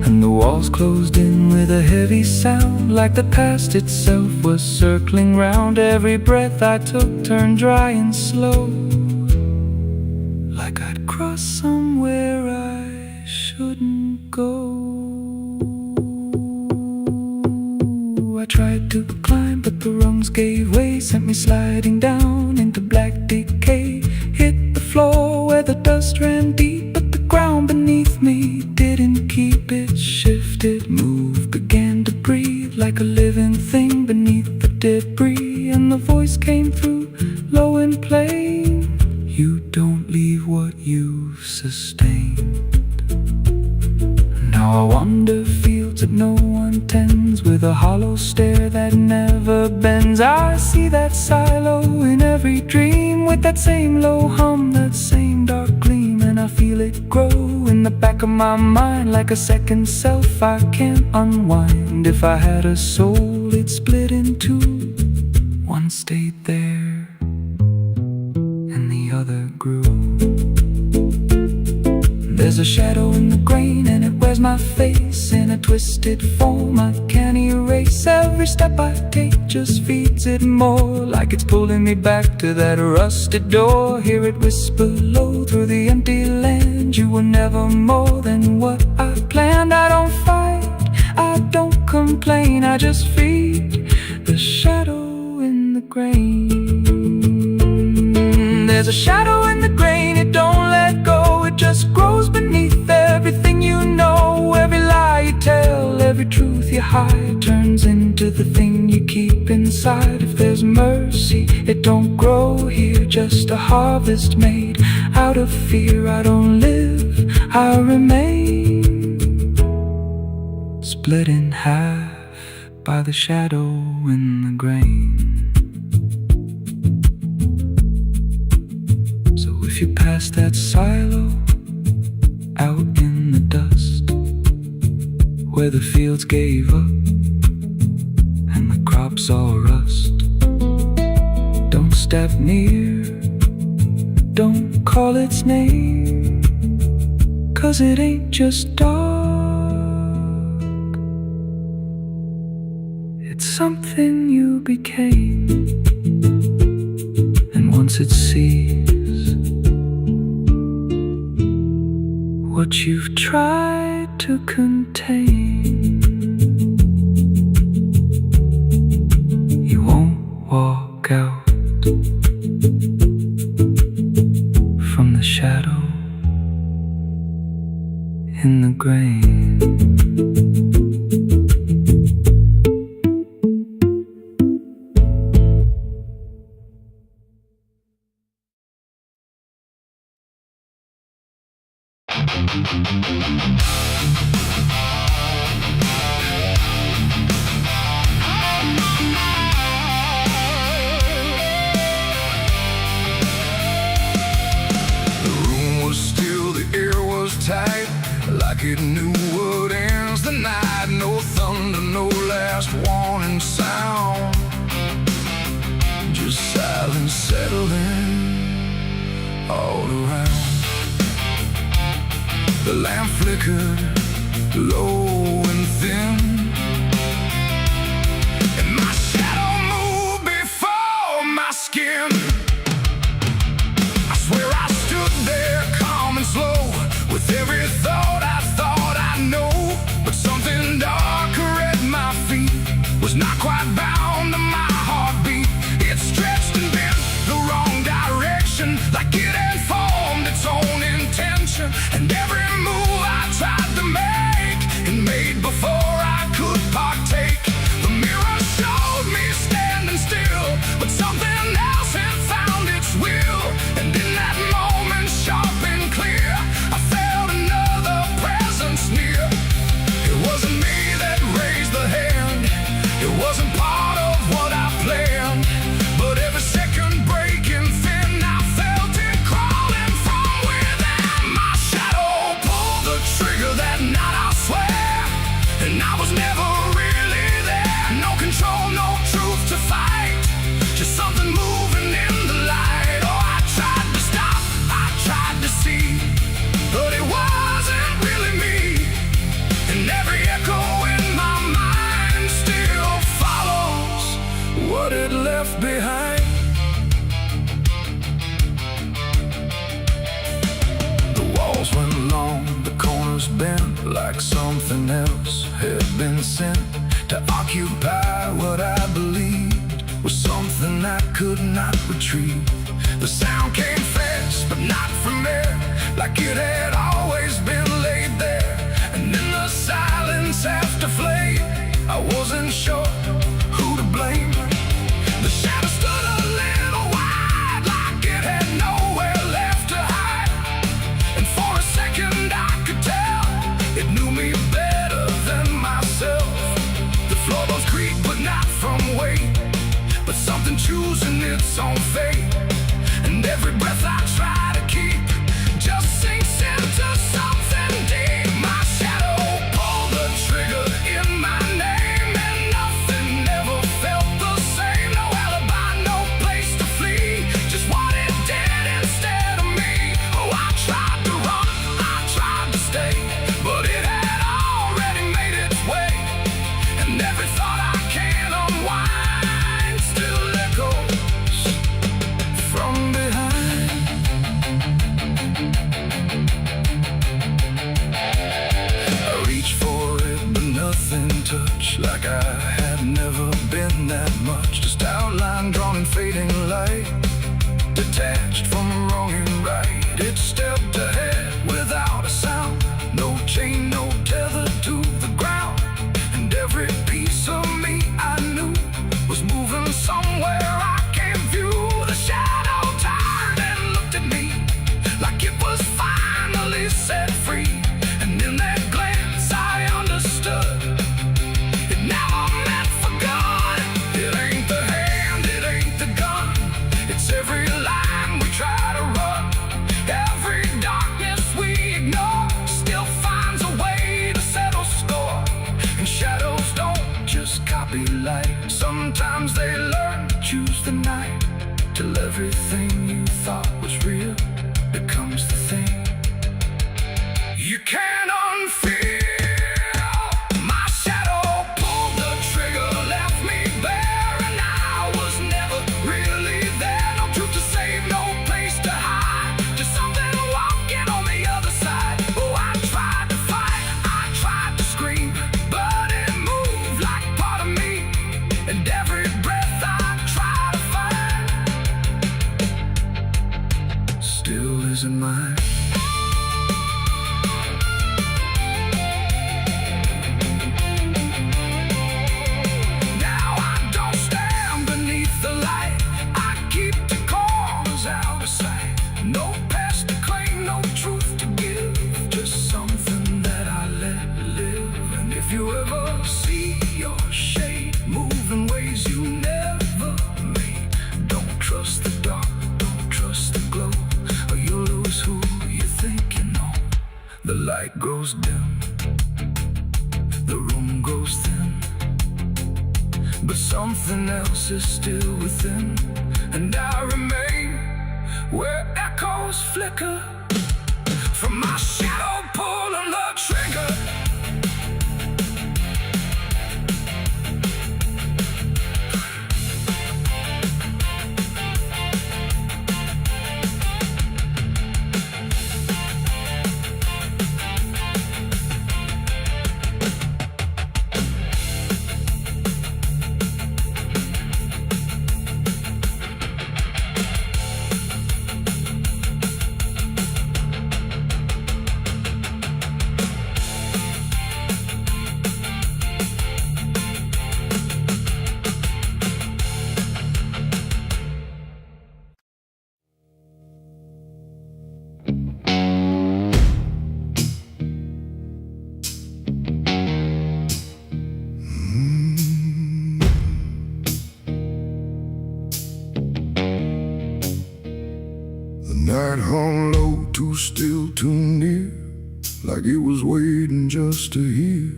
S2: And the walls closed in with a heavy sound, like the past itself was circling round. Every breath I took turned dry and slow, like I'd crossed somewhere I shouldn't go. I tried to climb, but the rungs gave way, sent me sliding down into black decay. Hit the floor where the dust ran deep, but the ground beneath me didn't keep. It shifted, moved, began to breathe like a living thing beneath the debris. And the voice came through, low and plain: you don't leave what you've sustained. Now I wander fields that no one tends, with a hollow stare that never bends. I see that silo in every dream, with that same low hum, that same dark gleam. And I feel it grow in the back of my mind, like a second self I can't unwind. If I had a soul, it'd split in two. One stayed there, and the other grew. There's a shadow in the grain, and it wears my face in a twisted form I can't erase. Every step I take just feeds it more, like it's pulling me back to that rusted door. Hear it whisper low through the empty land: you were never more than what I planned. I don't fight, I don't complain, I just feed the shadow in the grain. There's a shadow in the grain, it don't let go, it just grows beneath everything you know. Every lie you tell, every truth you hide, turns into the thing you keep inside. If there's mercy, it don't grow here, just a harvest made out of fear. I don't live, I remain, split in half by the shadow in the grain. If you pass that silo out in the dust, where the fields gave up and the crops all rust, don't step near, don't call its name, 'cause it ain't just dark, it's something you became. And once it sees what you've tried to contain, you won't walk out from the shadow in the grain.
S1: It knew what ends the night. No thunder, no last warning
S2: all around. The lamp flickered low and thin, and my shadow moved before my skin. I swear I stood there calm and slow, with every thought I know. But something darker at my feet was not quite bound to my heartbeat. It stretched and bent the wrong direction, like it had formed its own intention. And every move I tried to make, it made before I could partake. The mirror showed me standing still, but something else had found its will. And in that moment, sharp and clear, I felt another presence near. It wasn't me that raised the hand, it wasn't part of what I planned, but every second breaking thin, I felt it crawling from within. My shadow pulled the trigger that night, I swear, and I was never really there. No control, no truth to fight, just something moving in the light. Oh, I tried to stop, I tried to see, but it wasn't really me. And every echo in my mind still follows what it left behind. The walls went long, the corners bent, like something else had been sent to occupy what I believed was something I could not retrieve. The sound came fast, but not from there, like it had always been laid there. And in the silence after flame, I wasn't sure who to blame. The shadow stood a little wide, like it had nowhere left to hide. And for a second I could tell it knew me better than myself. The floorboards creaked, but not from weight, but something choosing its own fate. And every breath I try to keep just sinks into something deep. My shadow pulled the trigger in my name, and nothing ever felt the same. No alibi, no place to flee, just what it did instead of me. Oh, I tried to run, I tried to stay, but it had already made its way. And every thought I can unwind still echoes from behind. I reached for it, but nothing touched, like I had never been that much. Just outline drawn in fading light, detached from wrong and right. It stepped ahead without a sound, no chain, no tether to the ground. And every piece of me I knew was moving somewhere I can't view. The shadow turned and looked at me, like it was finally set free. And in that glance I understood, it never meant for good. It ain't the hand, it ain't the gun, it's every line we try to run. Every darkness we ignore still finds a way to settle score. And shadows don't just copy light, sometimes they learn to choose the night, till everything you thought was real becomes the thing you can't unfeel. My shadow pulled the trigger, left me bare, and I was never really there. No truth to save, no place to hide, just something walking on the other side. Oh, I tried to fight, I tried to scream, but it moved like part of me. And every breath I try to find still isn't mine. Now I don't stand beneath the light, I keep the corners out of sight. No past to claim, no truth to give, just something that I let live. And if you ever see your shade move in ways you never made, don't trust the dark, don't trust the glow, or you'll lose who you think you know. The light grows dim, the room goes thin, but something else is still within. And I remain where echoes shadows flicker from my shadow pulling the trigger.
S3: Night hung low, too still, too near, like it was waiting just to hear.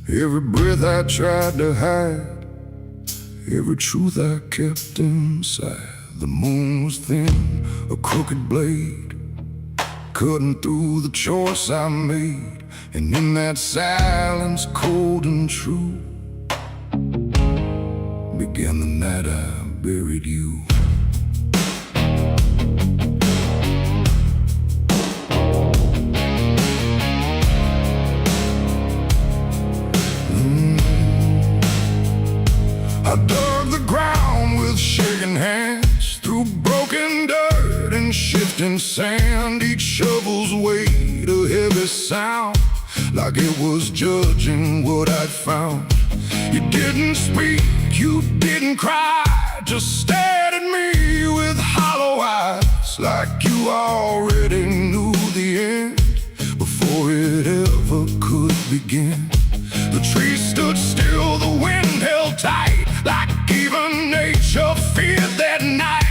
S3: Every breath I tried to hide, every truth I kept inside. The moon was thin, a crooked blade, cutting through the choice I made. And in that silence, cold and true, began the night I buried you. I dug the ground with shaking hands, through broken dirt and shifting sand. Each shovel's weight a heavy sound, like it was judging what I'd found. You didn't speak, you didn't cry, just stared at me with hollow eyes, like you already knew the end before it ever could begin. The trees stood still, the wind held tight, like even nature feared that night.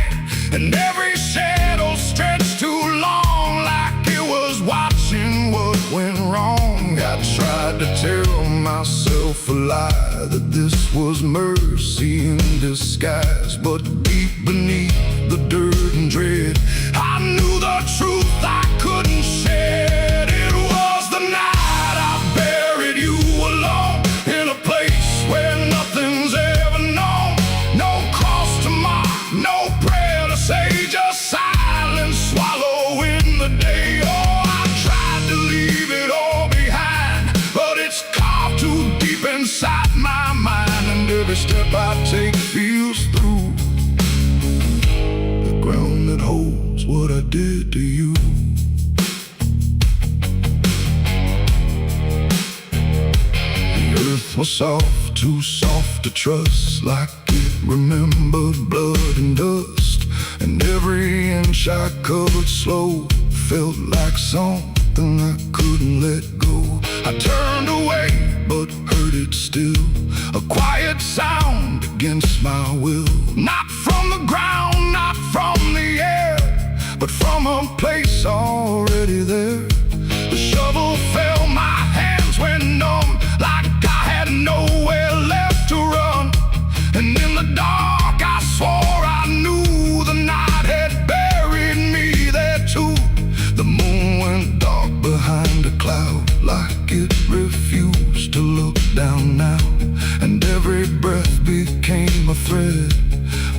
S3: And every shadow stretched too long, like it was watching what went wrong. I tried to tell myself a lie, that this was mercy in disguise. But deep beneath the dirt and dread, I knew the truth I couldn't shed. It was the night I buried you alone, in a place where nothing's ever known. No cross to mark, no prayer to say, just silence swallowing the day. Oh, I tried to leave it all behind, but it's carved too deep inside my mind. And every step I take feels through the ground that holds what I did to you. Earth was soft, too soft to trust, like it remembered blood and dust. And every inch I covered slow felt like something I couldn't let go. I turned away, but heard it still, a quiet sound against my will. Not from the ground, not from the air, but from a place already there. The shovel fell, my hands went numb, like I had nowhere left to run. And in the dark I swore I knew the night had buried me there too. The moon went dark behind a cloud, like it refused to look down now. And every breath became a thread,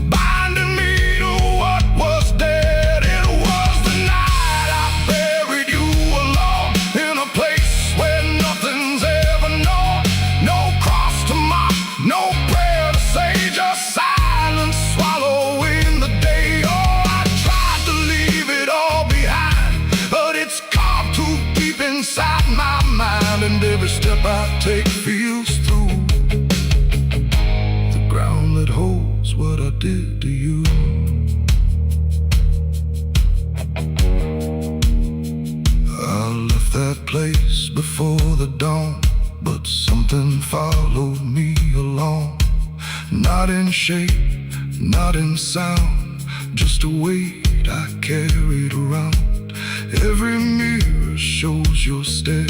S3: binding me to what was dead. It was the night I buried you alone, in a place where nothing's ever known. No cross to mark, no prayer to say, just silence swallowing the day. Oh, I tried to leave it all behind, but it's carved too deep inside my mind. And every step I take feels through the ground that holds what I did to you. I left that place before the dawn, but something followed me along. Not in shape, not in sound, just a weight I carried around. Every mirror shows your stare,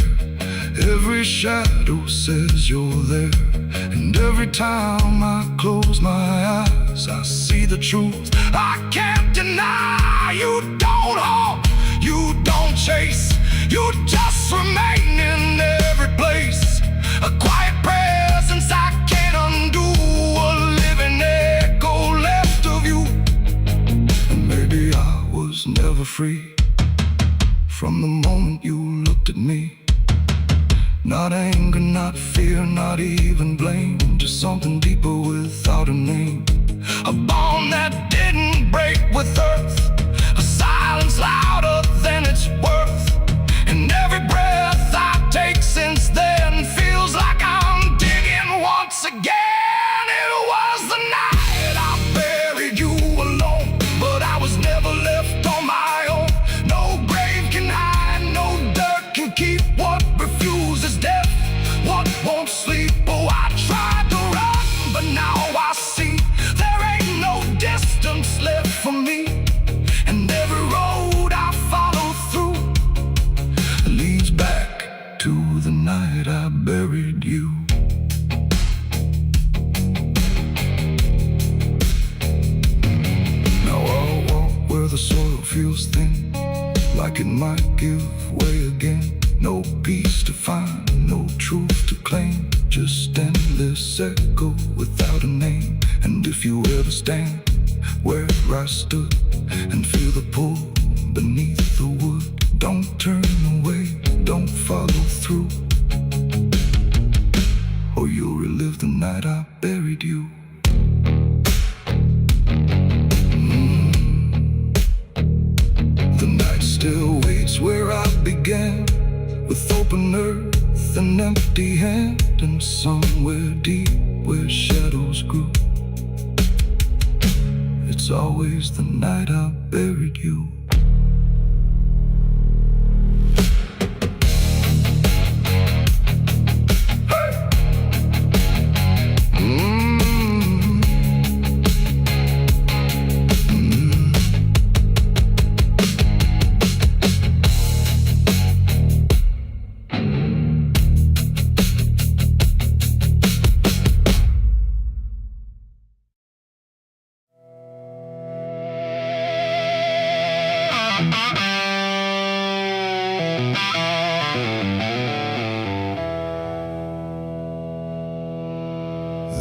S3: Every shadow says you're there, and every time I close my eyes, I see the truth. I can't deny you don't hold, you don't chase, you just remain in every place. A quiet presence I can't undo, a living echo left of you. And maybe I was never free from the moment you looked at me. Not anger, not fear, not even blame, just something deeper without a name. A bond that didn't break with earth, a silence louder than its worth. And every breath I take since then feels like I'm digging once again. It was the night I buried you alone, but I was never left on my own. No grave can hide, no dirt can keep what refuses death, what won't sleep. Oh, I tried to run, but now I see there ain't no distance left for me. And every road I follow through leads back to the night I buried you. Now I'll walk where the soil feels thin, like it might give way again. No peace to find, no truth to claim, just endless echo without a name. And if you ever stand where I stood and feel the pull beneath the wood, don't turn away, don't follow through, or you'll relive the night I buried you. The night still waits where I began, with open earth and empty hand, and somewhere deep where shadows grew, it's always the night I buried you.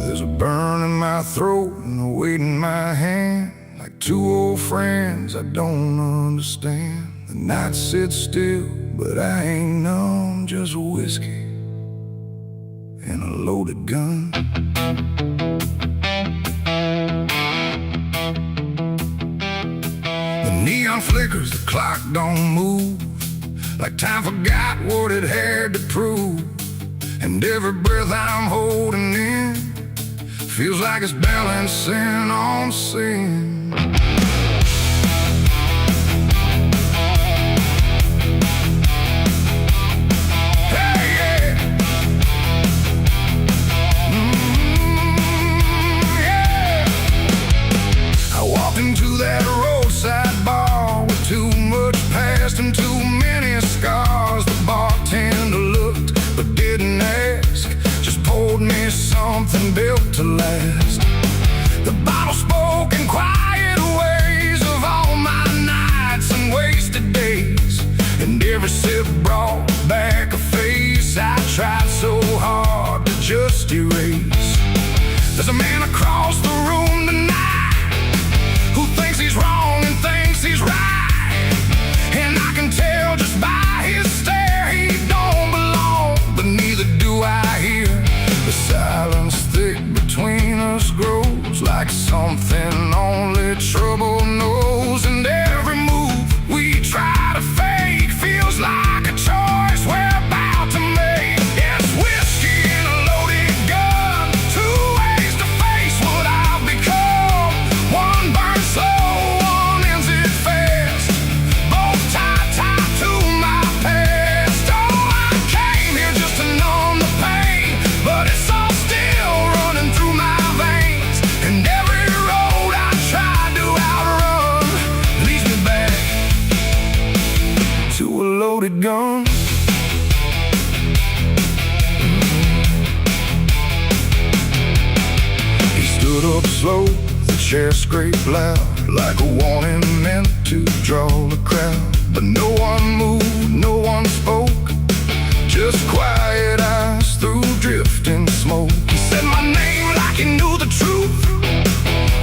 S3: There's a burn in my throat and a weight in my hand, like two old friends I don't understand. The night sits still, but I ain't numb, just whiskey and a loaded gun. The neon flickers, the clock don't move, like time forgot what it had to prove. And every breath I'm holding in feels like it's balancing on sin. Hey, yeah. Yeah. I walked into that roadside bar with too much past and too many scars. The bartender looked but didn't ask, just poured me something built to last. The bottle spoke in quiet ways of all my nights and wasted days, and every sip brought back a face I tried so hard to just erase. There's a man across the room tonight who thinks he's wrong and thinks he's right, and I can tell just by his stare he don't belong, but neither do I hear. The silence thick between us grows like something only trouble knows, and every move we try to fake feels like a choice we're about to make. It's whiskey and a loaded gun, two ways to face what I've become. One burns slow, one ends it fast, both tied to my past. Oh, I came here just to numb the pain, but it's all still running through my veins, and every road I tried to outrun leads me back to a loaded gun. stood up slow, the chair scraped loud, like a warning meant to draw the crowd. But no one moved, no one spoke, just quiet eyes through drifting smoke. He said my name like he knew the truth,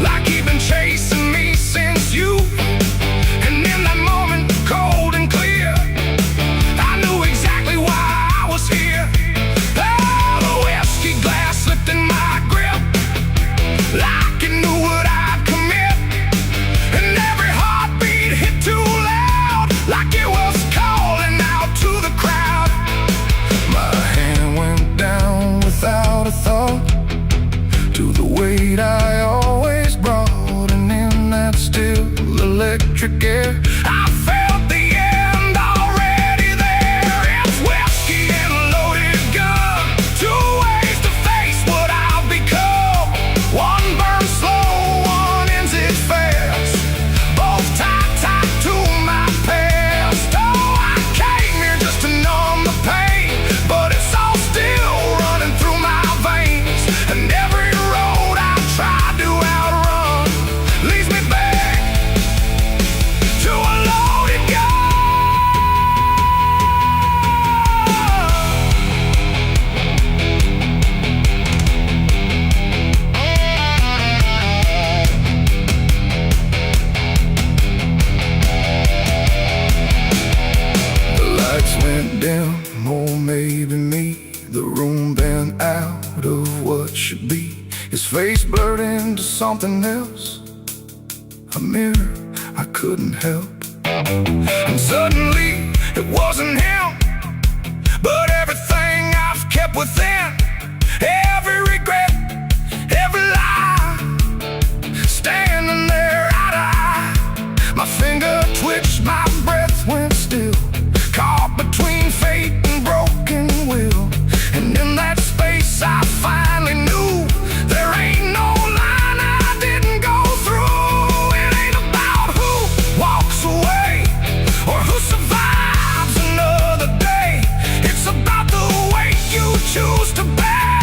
S3: like he'd been chasing me since youth. And in that moment, cold and clear, I knew exactly why I was here. Oh, the whiskey glass slipped in my grip, like it knew what I'd commit. And every heartbeat hit too loud, like it was calling out to the crowd. My hand went down without a thought to the weight I always brought, and in that still electric air, I felt the end already there. It's whiskey and a loaded gun, two ways to face what I'll become. One burns slow, one ends it fast, both tied to my past. Oh, I came here just to numb the pain, but it's all still running through my veins. And every road I tried to outrun leads me back to a loaded gun. The lights went dim, or maybe me. The room bent out of what should be. His face blurred into something else, a mirror I couldn't help. And suddenly it wasn't him, but everything I've kept within, every regret, every lie, standing there eye to eye. My finger twitched, my breath went still, caught between fate and broken will. And in that space I finally knew there ain't no line I didn't go through. It ain't about who walks away or who survives another day. It's about the weight you choose to bear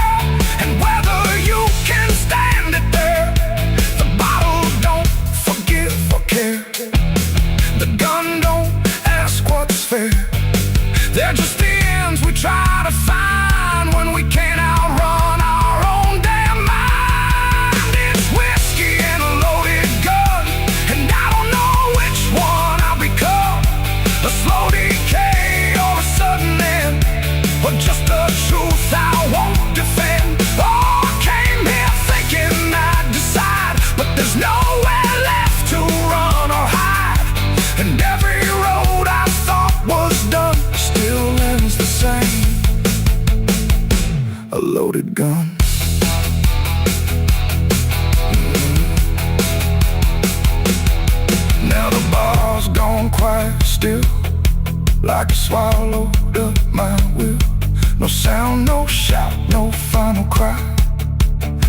S3: and whether you can stand it there. The bottle don't forgive or care, the gun don't ask what's fair. They're just the ends we try to find when we can't outrun our own damn mind. It's whiskey and a loaded gun, and I don't know which one I'll become. A slow decay or a sudden end, or just a truth I won't defend. Oh, I came here thinking I'd decide, but there's nowhere left to run or hide. And every road I thought was done still ends the same, a loaded gun. Now the bar's gone quiet still, like it swallowed up my will. No sound, no shout, no final cry,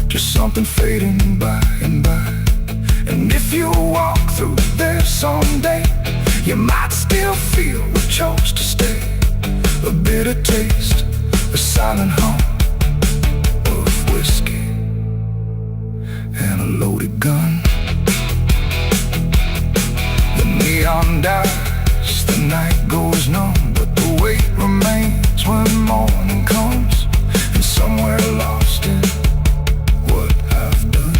S3: just something fading by and by. And if you walk through there someday, you might still feel we chose to stay. A bitter taste, a silent hum of whiskey and a loaded gun. The neon dies, the night goes numb, but the weight remains when morning comes. And somewhere lost in what I've done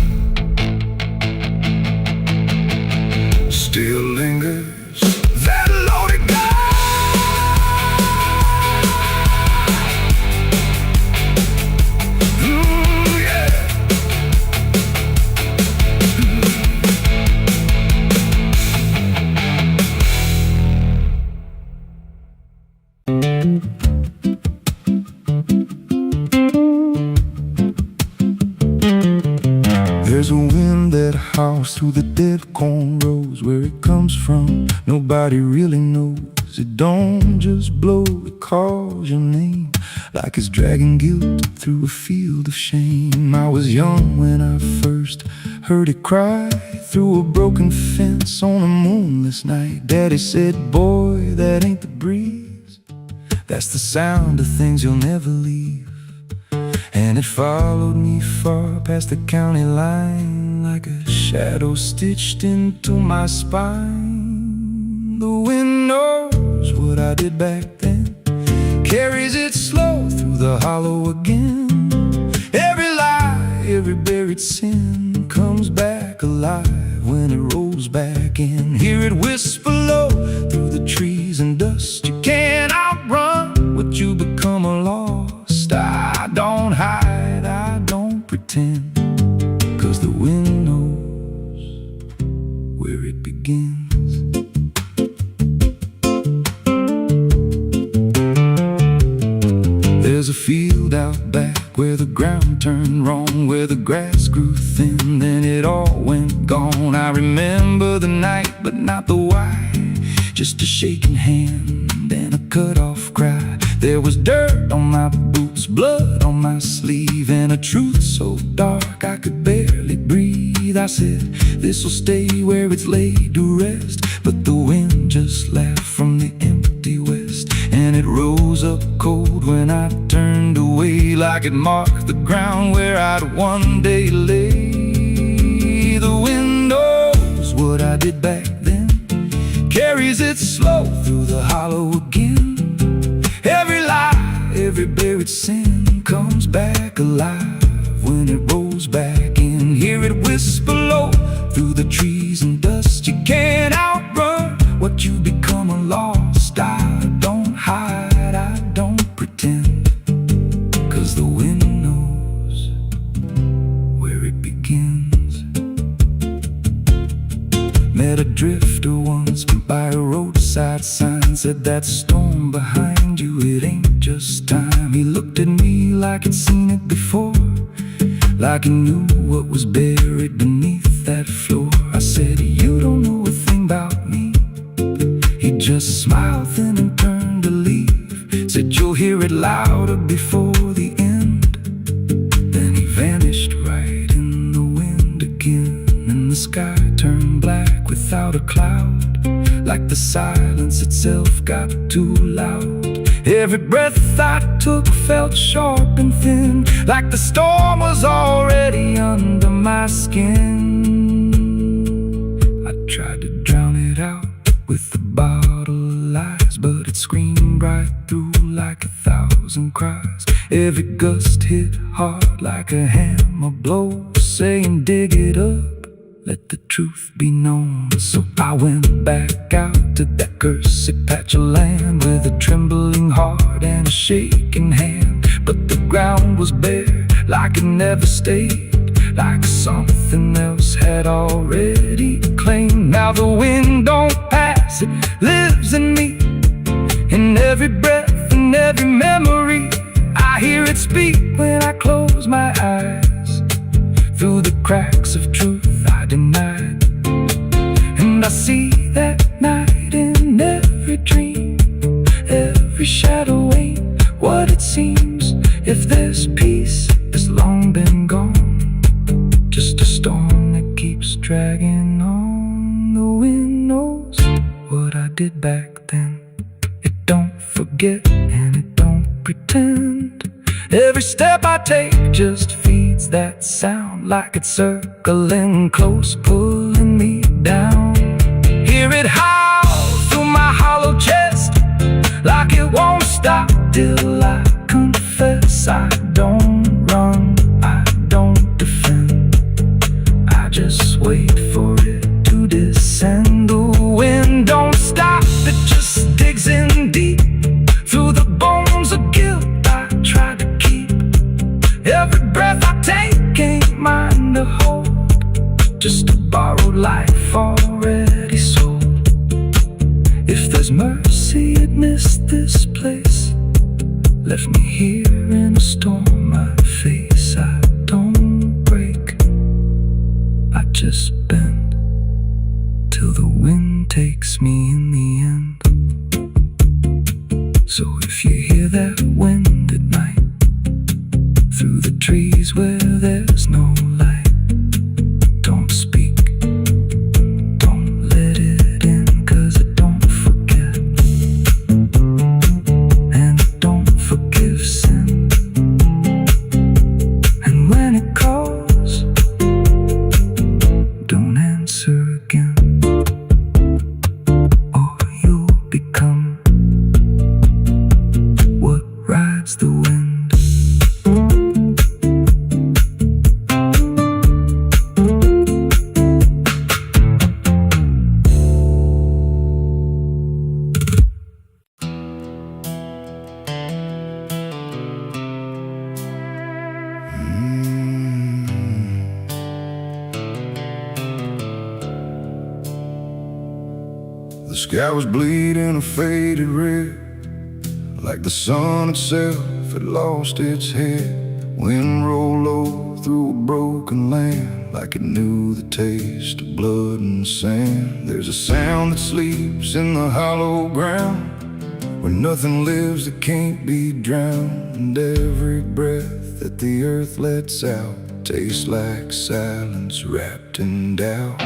S3: still lingers that loaded gun. There's a wind that howls through the dead corn rows. Where it comes from, nobody really knows. It don't just blow, it calls your name, like it's dragging guilt through a field of shame. I was young when I first heard it cry through a broken fence on a moonless night. Daddy said, boy, that ain't the breeze, that's the sound of things you'll never leave.
S2: and it followed me far past the county line, like a shadow stitched into my spine. The wind knows what I did back then, carries it slow through the hollow again. Every lie, every buried sin comes back alive when it rolls back in. Hear it whisper low through the trees and dust. You can't outrun what you become lost. I don't hide, I don't pretend, 'cause the wind knows where it begins. There's a field out back where the ground turned wrong, where the grass grew thin, then it all went gone. I remember the night, but not the why, just a shaking hand and a cut-off cry. There was dirt on my boots, blood on my sleeve, and a truth so dark I could barely breathe. I said, this'll stay where it's laid to rest, but the wind just laughed from the empty west, and it rose up cold when I turned away, like it marked the ground where I'd one day lay. The wind knows what I did back then, carries it slow through the hollow again. Every lie, every buried sin comes back alive when it rolls back in. Hear it whisper low through the trees and dust. You can't outrun what you become lost. I don't hide, I don't pretend, 'cause the wind knows where it begins. Met a drifter once by a roadside sign, said that storm behind you, it ain't just time. He looked at me like he'd seen it before, like he knew what was buried beneath that floor. I said, you don't know a thing about me. He just smiled thin and turned to leave, said, you'll hear it louder before the end. Then he vanished right in the wind again, and the sky turned black without a cloud, like the silence itself got too loud. Every breath I took felt sharp and thin, like the storm was already under my skin. I tried to drown it out with a bottle of lies, but it screamed right through like 1,000 cries. Every gust hit hard like a hammer blow, saying dig it up, let the truth be known. So I went back out to that cursed patch of land with a trembling heart and a shaking hand. But the ground was bare, like it never stayed, like something else had already claimed. Now the wind don't pass, it lives in me, in every breath and every memory. I hear it speak when I close my eyes, through the cracks of truth I denied. And I see that night in every dream, every shadow ain't what it seems. If there's peace, it's long been gone, just a storm that keeps dragging on. The wind knows what I did back then. It don't forget and it don't pretend. Every step I take just feeds that sound, like it's circling close, pulling me down. Hear it howl through my hollow chest, like it won't stop till I confess. I don't run, I don't defend, I just wait for it to descend. The wind don't stop, it just digs in deep, through the bones of guilt I try to keep. Every breath I take ain't mine to hold, just a borrowed life already sold. If there's mercy, it missed this place, left me here in a storm I face. I don't break, I just bend, till the wind takes me in the end. So if you hear that wind at night, through the trees where there's no light, don't speak, don't let it in, 'cause it don't forget, and it don't forgive sin.
S3: Sky was bleeding a faded red, like the sun itself had lost its head. Wind rolled low through a broken land, like it knew the taste of blood and sand. There's a sound that sleeps in the hollow ground, where nothing lives that can't be drowned. And every breath that the earth lets out tastes like silence wrapped in doubt.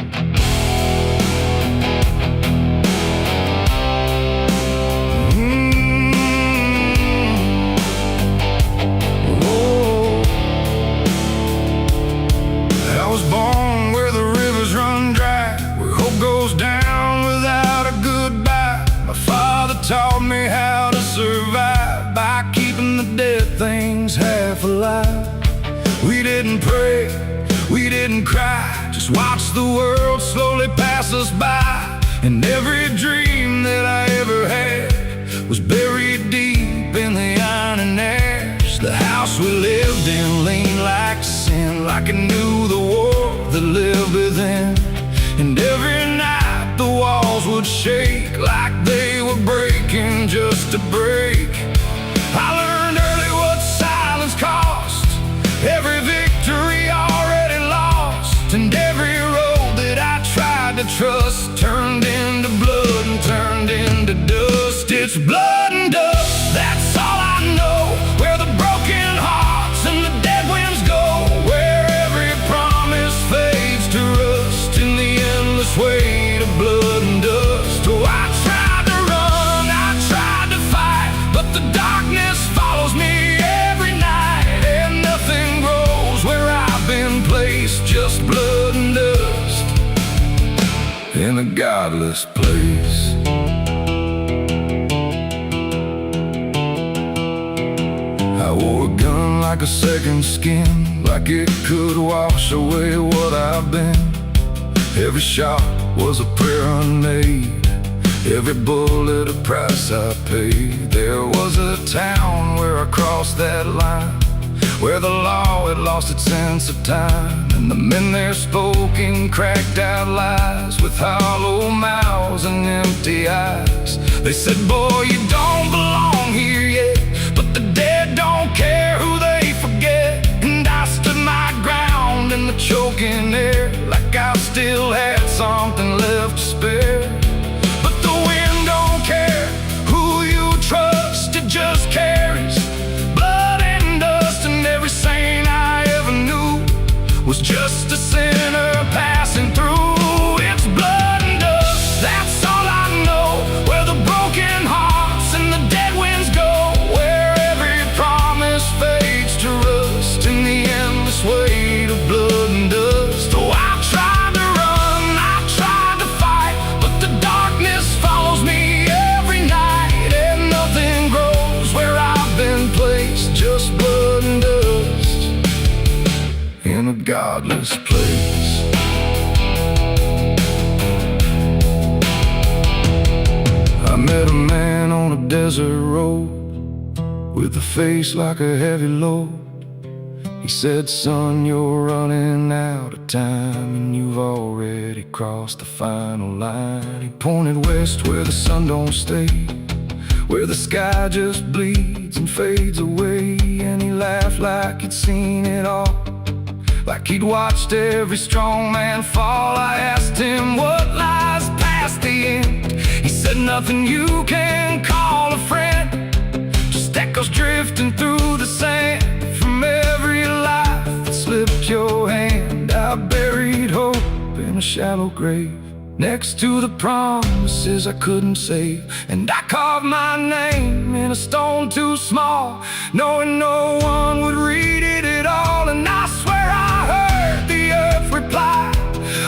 S3: I was born where the rivers run dry, where hope goes down without a goodbye. My father taught me how to survive by keeping the dead things half alive. We didn't pray, we didn't cry, just watch the world slowly pass us by. And every dream that I ever had was buried deep in the iron and ash. The house we lived in leaned like sin, like it knew the war that lived within. And every night the walls would shake like they were breaking just to break. I learned early what silence cost, every victory already lost. And every road that I tried to trust turned into blood and turned into dust. It's blood and dust, that's all I know. Where the broken hearts and the dead winds go, where every promise fades to rust in the endless weight of blood and dust. Oh, I tried to run, I tried to fight, but the darkness follows me every night. And nothing grows where I've been placed, just blood and dust in a godless place. I wore a gun like a second skin, like it could wash away what I've been. Every shot was a prayer unmade, every bullet a price I paid. There was a town where I crossed that line, where the law had lost its sense of time. And the men there spoke in cracked out lies, with hollow mouths and empty eyes. They said, boy, you don't belong here yet, but the dead don't care who they forget. And I stood my ground in the choking air, like I still had something left to spare. But the wind don't care who you trust, it just carries blood and dust. And every saint I ever knew was just a sinner passing through. It's blood and dust, that's all I know. Where the broken hearts and the dead winds go, where every promise fades to rust in the endless weight of blood and dust. Oh, I tried to run, I tried to fight, but the darkness follows me every night. And nothing grows where I've been placed, just blood and dust in a godless place. I met a man on a desert road, with a face like a heavy load. He said, son, you're running out of time, and you've already crossed the final line. He pointed west where the sun don't stay, where the sky just bleeds and fades away. And he laughed like he'd seen it all, like he'd watched every strong man fall. I asked him what lies past the end. He said, nothing you can call a friend, just echoes drifting through the sand from every life that slipped your hand. I buried hope in a shallow grave, next to the promises I couldn't save. And I carved my name in a stone too small, knowing no one would read it at all. And I swear I heard the earth reply,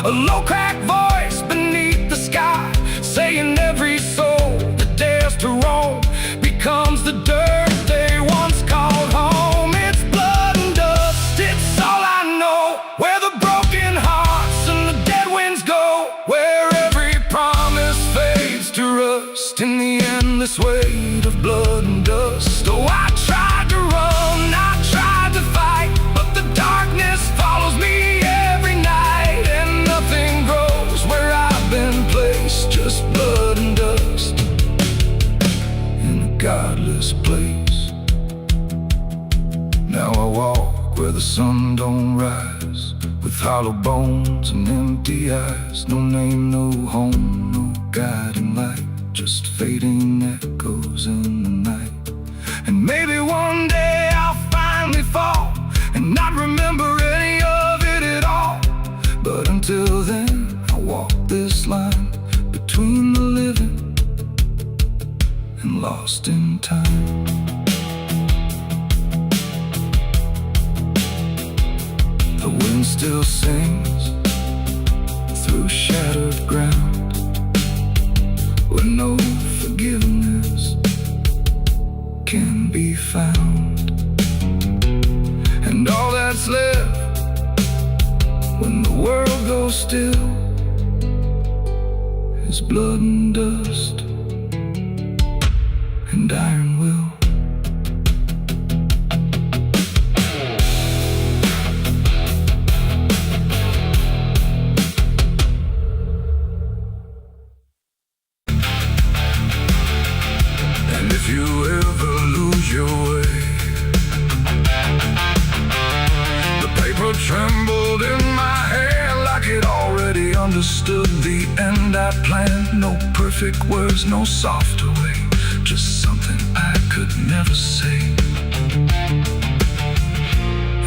S3: a low cracked voice beneath the sky, saying every soul that dares to roam becomes the dirt they once called home. It's blood and dust, it's all I know. Where the broken hearts and the dead winds go, where every promise fades to rust in the endless weight of blood and dust. Oh, I tried to run, I tried to fight, but the darkness follows me every night. And nothing grows where I've been placed, just blood and dust.
S2: godless place. Now I walk where the sun don't rise, with hollow bones and empty eyes. No name, no home, no guiding light, just fading echoes in the night. And maybe one day I'll finally fall and not remember any of it at all. But until then, I walk this line between the living and lost in time. The wind still sings through shattered ground, where no forgiveness can be found. And all that's left when the world goes still is blood and dust and iron will. And if you ever lose your way, the paper trembled in my hand like it already understood the end I planned. No perfect words, no softer way, just something I could never say.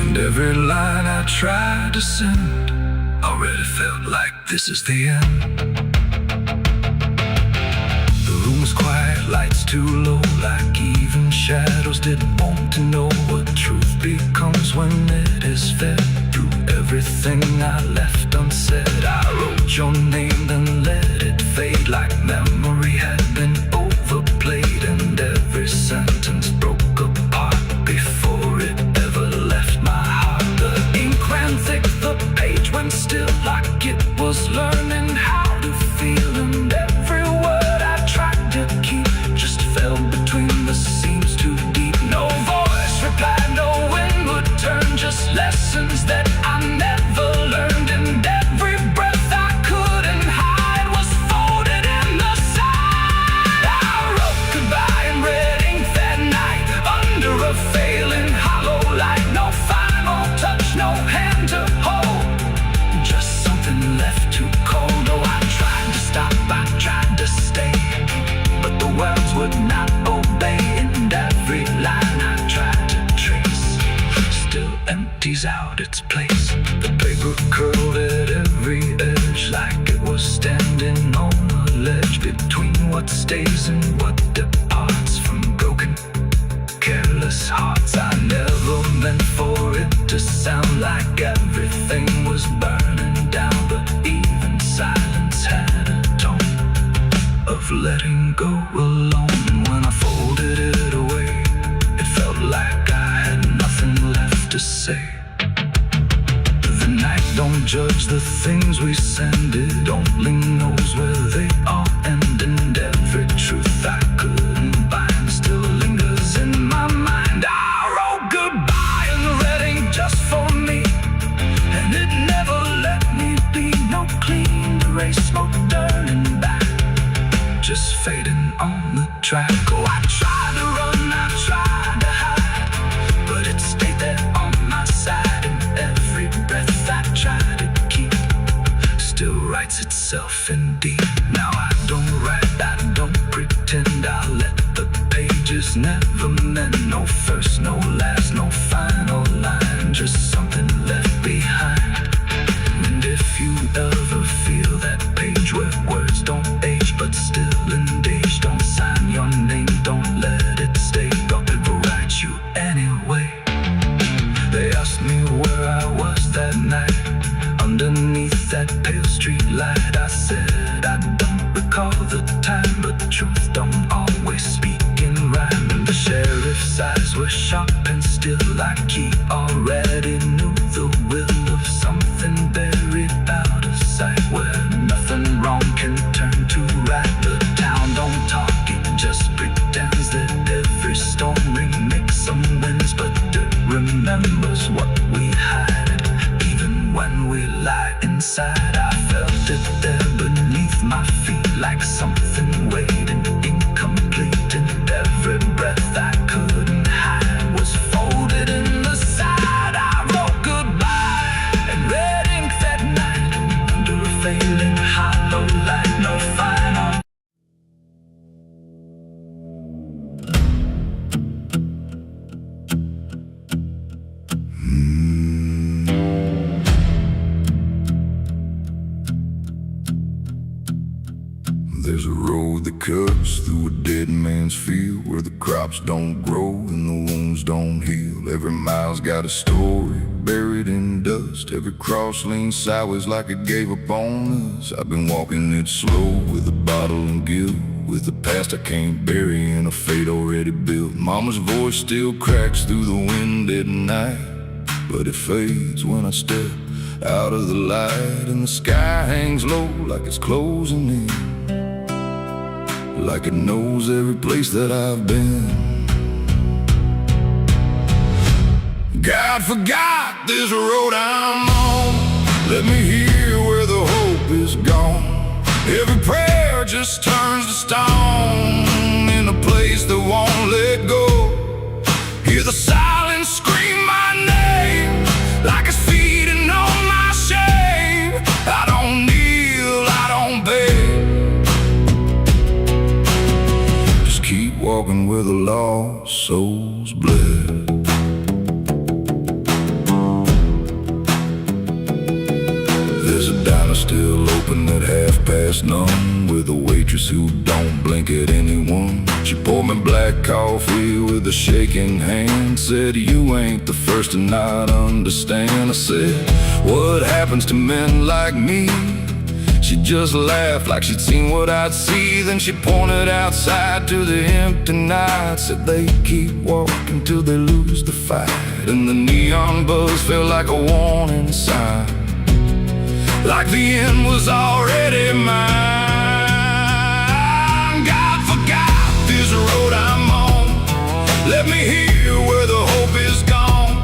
S2: And every line I tried to send already felt like this is the end. The room's quiet, lights too low, like even shadows didn't want to know what truth becomes when it is fed. Through everything I left unsaid, I wrote your name, then let it fade like memory had been overplayed. And every sentence broke apart before it ever left my heart. The ink ran thick, the page went still, like it was learning how to feel. And every word I tried to keep just fell between the seams too deep. No voice replied, no wind would turn, just lessons that I never learned. And every breath I couldn't hide was folded in the side. I wrote goodbye in red ink that night, under a failing hollow light. No final touch, no hand to hold, just something left too cold. Oh, I tried to stop, I tried to stay, but the words would not obey. And every line I tried to trace still empties out its place. The paper curled at every edge like it was standing on a ledge between what stays and what departs from broken, careless hearts. I never meant for it to sound like everything was burning down, but even silence had a tone of letting go alone. When I folded it away, it felt like I had nothing left to say. The night don't judge the things we send, it only knows where they all end. And every truth I couldn't bind still lingers in my mind. I wrote goodbye in red ink just for me, and it never let me be. No clean erase, no turning back, just fading on the track. Oh, I tried to run, I tried to hide, but it stayed there on my side. And every breath I tried to keep still writes itself in deep. Now I don't write, I don't pretend, I let the pages never mend. No first, no last, no final line, just something left behind. And if you ever feel that page where words don't age but still engaged, don't sign your name, don't let it stay, God will write you anyway. They asked me where I was that night, underneath that pale street light. I said I don't recall the time, but truth don't always speak in rhyme. And the sheriff's eyes were sharp and still, like he already knew the will of something buried out of sight, where nothing wrong can turn to right. The town don't talk, it just pretends that every storm remakes some winds, but it remembers what we hide. Even when we lie inside, I felt it there beneath my feet, like something waiting incomplete. And every
S3: cuts through a dead man's field, where the crops don't grow and the wounds don't heal. Every mile's got a story buried in dust. Every cross leans sideways like it gave up on us. I've been walking it slow with a bottle and guilt, with the past I can't bury and a fate already built. Mama's voice still cracks through the wind at night, but it fades when I step out of the light. And the sky hangs low like it's closing in, like it knows every place that I've been. God forgot this road I'm on. Let me hear where the hope is gone. Every prayer just turns to stone in a place that won't let go. Hear the silence scream my name like it's feeding on my shame. I don't kneel, I don't beg, just keep walking where the lost souls bled. There's a diner still open at 9:30, with a waitress who don't blink at anyone. She poured me black coffee with a shaking hand, said, "You ain't the first to not understand." I said, "What happens to men like me?" She just laughed like she'd seen what I'd see. Then she pointed outside to the empty night, said, "They keep walking till they lose the fight." And the neon buzz felt like a warning sign, like the end was already mine. God forgot this road I'm on. Let me hear where the hope is gone.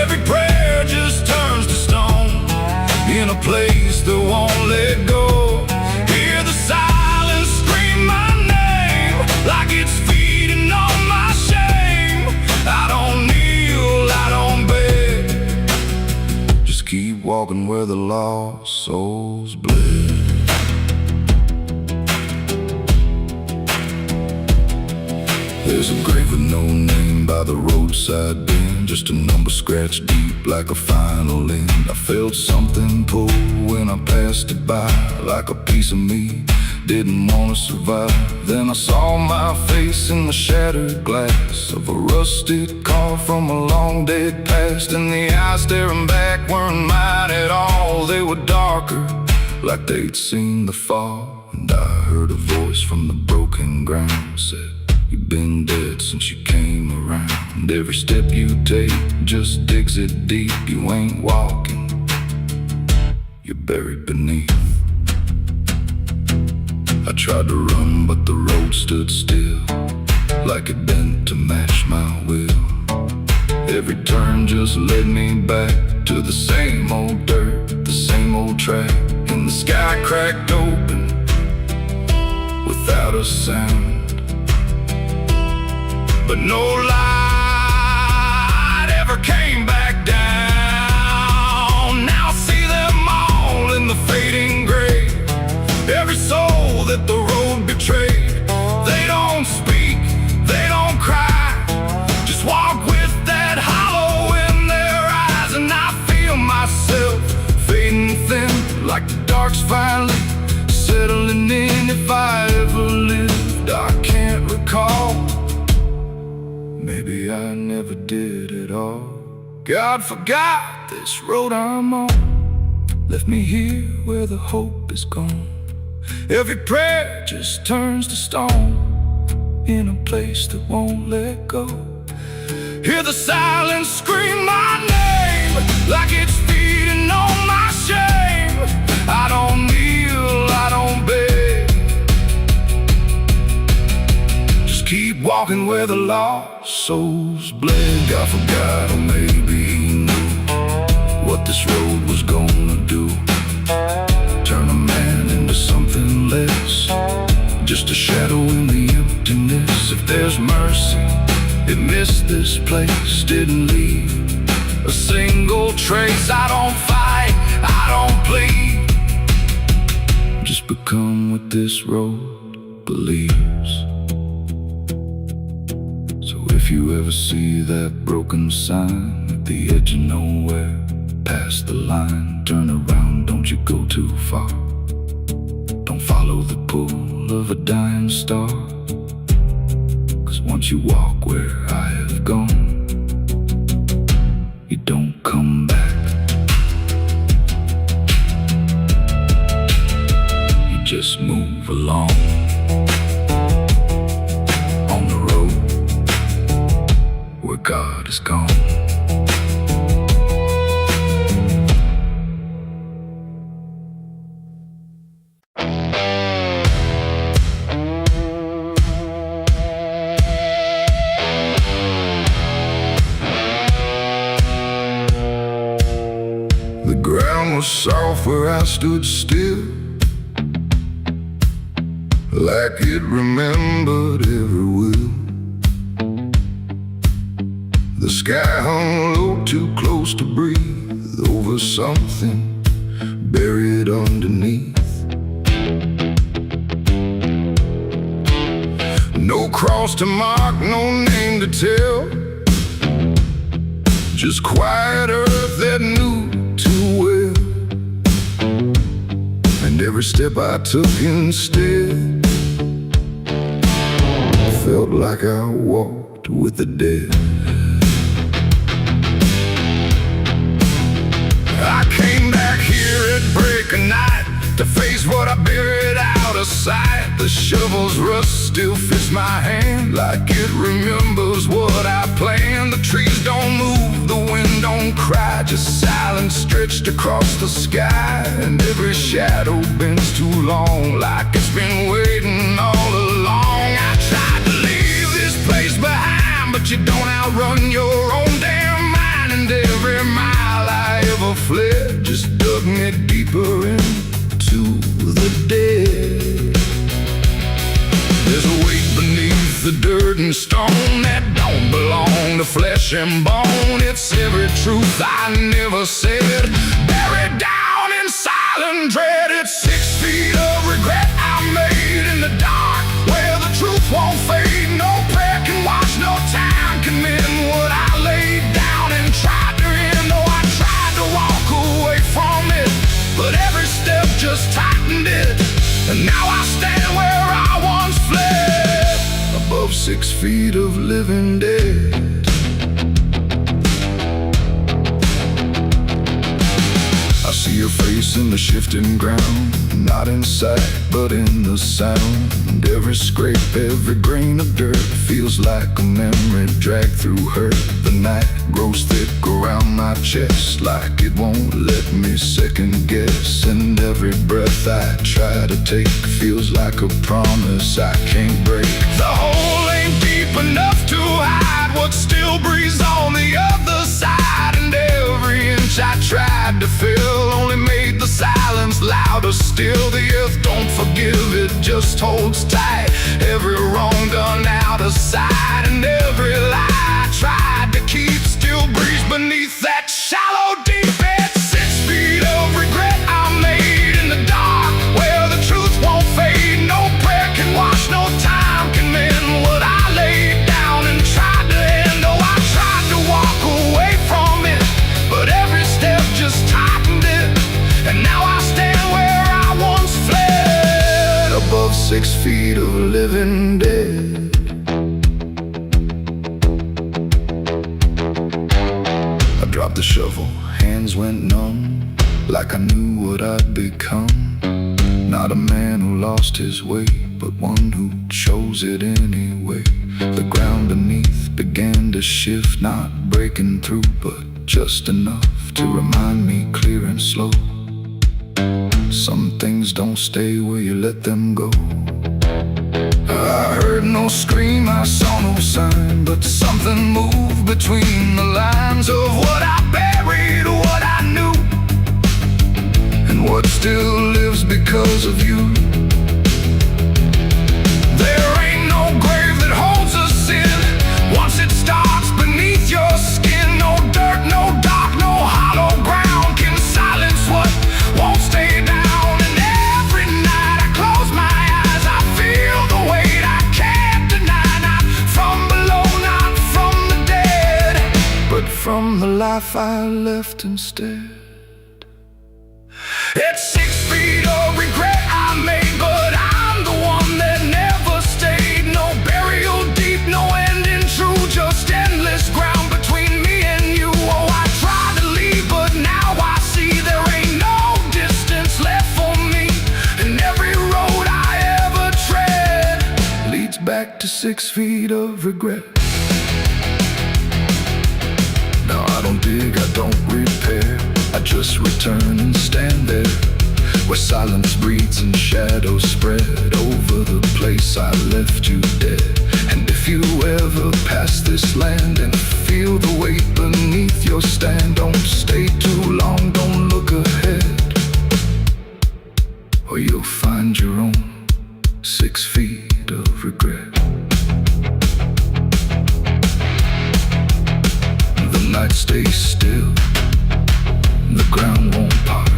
S3: Every prayer just turns to stone in a place that won't let go. Hear the silence scream my name like it's feeding on my shame. I don't kneel, I don't beg, just keep walking where the lost souls bled. There's a grave with no name by the roadside bend, just a number scratched deep like a final end. I felt something pull when I passed it by, like a piece of me didn't want to survive. Then I saw my face in the shattered glass of a rusted car from a long dead past, and the eyes staring back weren't mine at all. They were darker, like they'd seen the fall. And I heard a voice from the broken ground, said, "You've been dead since you came around. Every step you take just digs it deep. You ain't walking, you're buried beneath." I tried to run, but the road stood still, like it bent to match my will. Every turn just led me back to the same old dirt, the same old track. And the sky cracked open without a sound, but no light ever came back down. Now I see them all in the fading gray. Every soul that the road betrayed. They don't speak, they don't cry, just walk with that hollow in their eyes. And I feel myself fading thin, like the dark's finally settling in. If I ever lived, I can't recall. Maybe I never did at all. God forgot this road I'm on. Left me here where the hope is gone. Every prayer just turns to stone in a place that won't let go. Hear the silence scream my name like it's feeding on my shame. I don't kneel, I don't beg, just keep walking where the lost souls bled. God forgot, or maybe he knew what this road was gonna do. Turn a man into something less, just a shadow in the emptiness. If there's mercy, it missed this place, didn't leave a single trace. I don't fight, I don't plead, just become what this road believes. So if you ever see that broken sign at the edge of nowhere, past the line, turn around, don't you go too far.
S2: Don't follow the pull of a dying star, 'cause once you walk where I have gone, you don't come back. You just move along on the road where God is gone.
S3: The ground was soft where I stood still, like it remembered every will. The sky hung low, too close to breathe, over something buried underneath. No cross to mark, no name to tell, just quiet earth that knew too well. And every step I took instead felt like I walked with the dead. I came back here at break of night to face what I buried out of sight. The shovel's rust still fits my hand like it remembers what I planned. The trees don't move, the wind don't cry, just silence stretched across the sky. And every shadow bends too long, like it's been waiting all along. I tried to leave this place behind, but you don't outrun your own damn mind. And every mile I ever fled just dug me deeper into the dead. There's a weight beneath the dirt and stone that don't belong to flesh and bone. It's every truth I never said, buried down in silent dread. It's 6 feet of regret I made in the dark, where the truth won't fade. No prayer can wash, no time can mend what I laid down and tried to end. Oh, I tried to walk away from it, but every step just tightened it. And now I stand where I once fled, above 6 feet of living dead. I see your face in the shifting ground, not in sight, but in the sound. Every scrape, every grain of dirt feels like a memory dragged through hurt. The night grows thick around my chest, like it won't let me second guess. And every breath I try to take feels like a promise I can't break. The hole ain't deep enough to hide what still breathes on the other side. And every inch I tried to fill only made the silence louder still. The earth don't forgive, it just holds tight. Every wrong done out of sight, and every lie I tried to keep still breathes beneath that shallow deep. It's 6 feet of regret I made in the dark, where the truth won't fade. No prayer can wash, no time can mend what I laid down and tried to end. Oh, I tried to walk away from it, but every step just tightened it. And now I stand where I once fled, above 6 feet of living dead. I dropped the shovel, hands went numb, like I knew what I'd become. Not a man who lost his way, but one who chose it anyway. The ground beneath began to shift, not breaking through, but just enough to remind me clear and slow. Some things don't stay where you let them go. I heard no scream, I saw no sign, but something moved between the lines of what I buried, what I knew, and what still lives because of you. There ain't no grave that holds us in once it starts beneath your skin. No dirt, no dark, no hollow ground can silence what won't stay down. And every night I close my eyes, I feel the weight I can't deny. Not from below, not from the dead, but from the life I left instead. It's 6 feet of regret I made, but
S2: 6 feet of regret. Now I don't dig, I don't repair, I just return and stand there, where silence breathes and shadows spread over the place I left you dead. And if you ever pass this land and feel the weight beneath your stand, don't stay too long, don't look ahead, or you'll find your own 6 feet of regret. The night stays still, the ground won't part.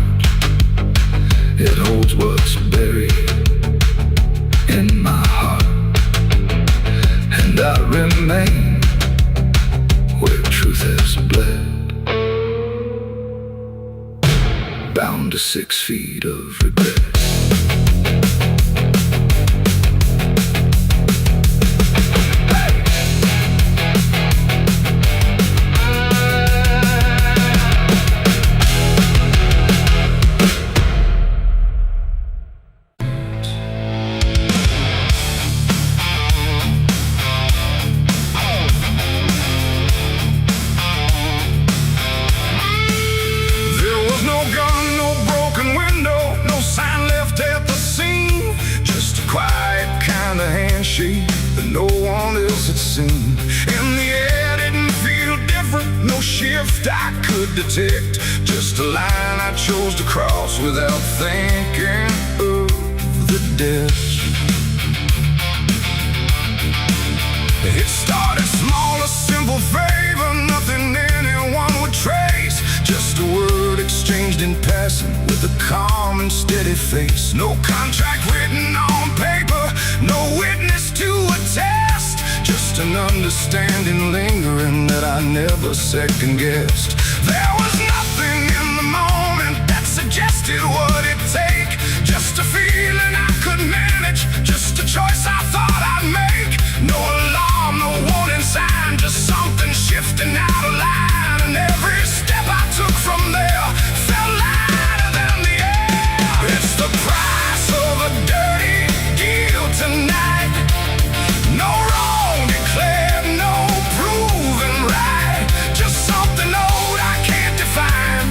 S2: It holds what's buried in my heart, and I remain where truth has bled, bound to 6 feet of regret.
S3: That no one else had seen. And the air didn't feel different, no shift I could detect, just a line I chose to cross without thinking of the death. It started small, a simple favor, nothing anyone would trace, just a word exchanged in passing with a calm and steady face. No contract written on paper, no witness to attest, just an understanding lingering that I never second-guessed. There was nothing in the moment that suggested what it'd take, just a feeling I could manage, just a choice I thought I'd make. No alarm, no warning sign, just something shifting out of line, and every step I took from there felt lighter than the air. It's the price of a dirty deal tonight. No wrong declared, no proven right, just something old I can't define.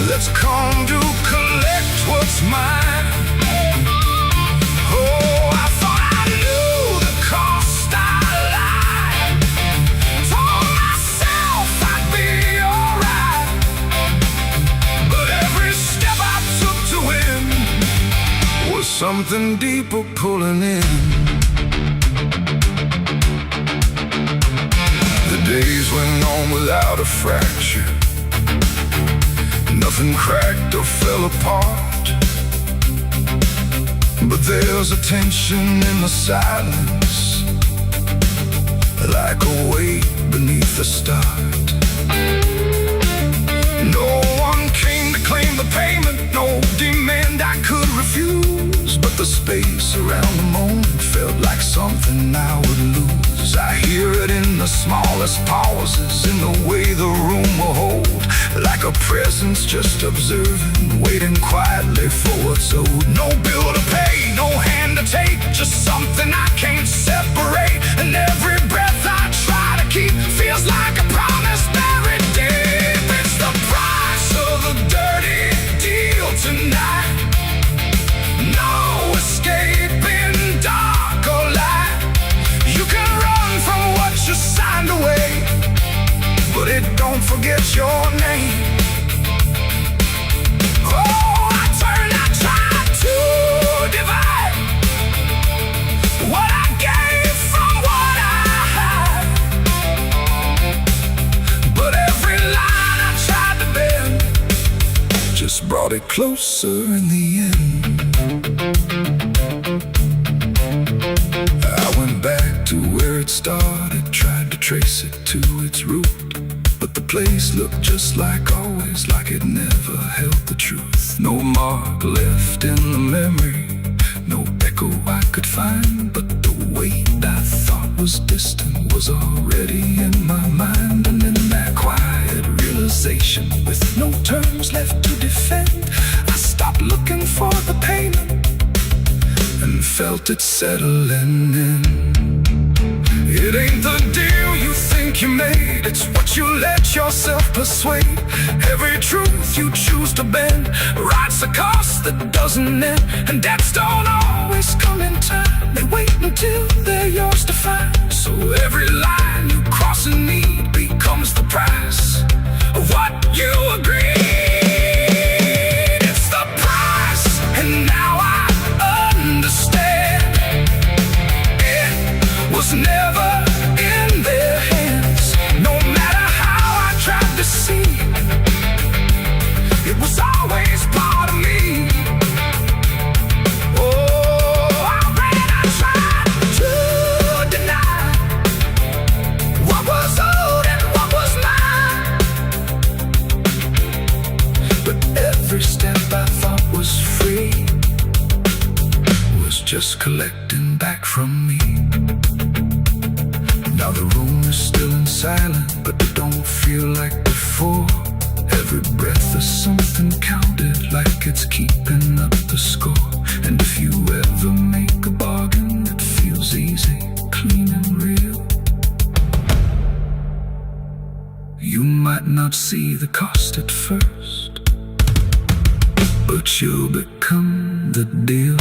S3: Let's come to collect what's mine. Oh, I thought I knew the cost I lied, told myself I'd be alright, but every step I took to win was something deeper pulling in. The days went on without a fracture, nothing cracked or fell apart, but there's a tension in the silence, like a weight beneath the start. No one came to claim the payment, no demand I could refuse, but the space around the moment felt like something I would lose. I hear it in the smallest pauses, in the way the room will hold, like a presence just observing, waiting quietly for what's owed. No bill to pay, no hand to take, just something I can't separate, and every breath I try to keep feels like a promise buried deep. It's the price of a dirty deal tonight. No escape in dark or light. You can run from what you signed away, but it don't forget your name. Oh, I tried to divide what I gave from what I had, but every line I tried to bend just brought it closer in the end. I went back to where it started, tried to trace it to its root, but the place looked just like always, like it never held the truth. No mark left in the memory, no echo I could find, but the weight I thought was distant was already in my mind. And in that quiet realization, with no terms left to defend, I stopped looking for the payment
S2: and felt it settling in. It ain't the deal you think you made, it's what you let yourself persuade. Every truth you choose to bend writes a cost that doesn't end. And debts don't always come in time, they wait until they're yours to find. So every line you cross in need becomes the price of what you agreed. It's the price, and now I understand. It was never in their hands, no matter how I tried to see. It was always part of me. Oh, I tried to deny what was old and what was mine. But every step I thought was free was just collecting back from me. Now the room is still and silent, but it don't feel like before. Every breath is something counted, like it's keeping up the score. And if you ever make a bargain that feels easy, clean and real, you might not see the cost at first, but you'll become the deal.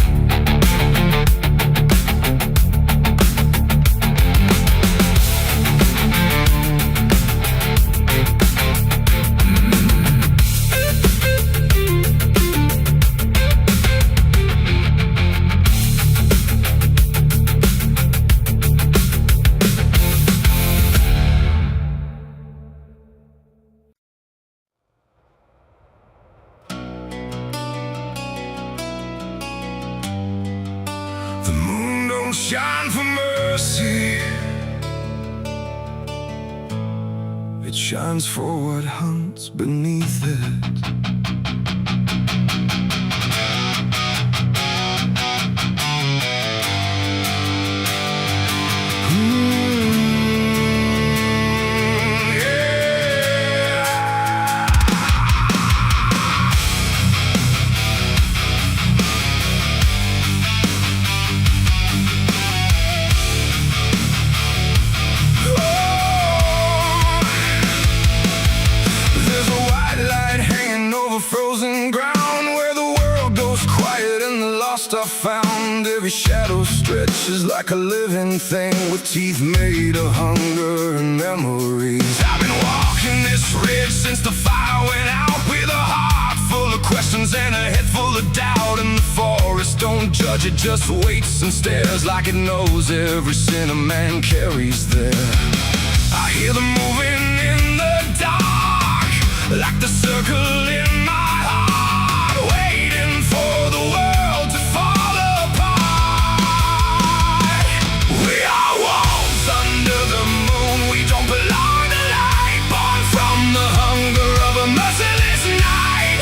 S3: The moon don't shine for mercy, it shines for what hunts beneath it.
S2: Frozen ground where the world goes quiet and the lost are found. Every shadow stretches like a living thing with teeth made of hunger and memories. I've been walking this ridge since the fire went out, with a heart full of questions and a head full of doubt. And the forest don't judge, it just waits and stares like it knows every sin a man carries there. I hear them moving in the dark, like the circle in my heart, waiting for the world to fall apart. We are wolves under the moon, we don't belong to light, born from the hunger of a merciless night.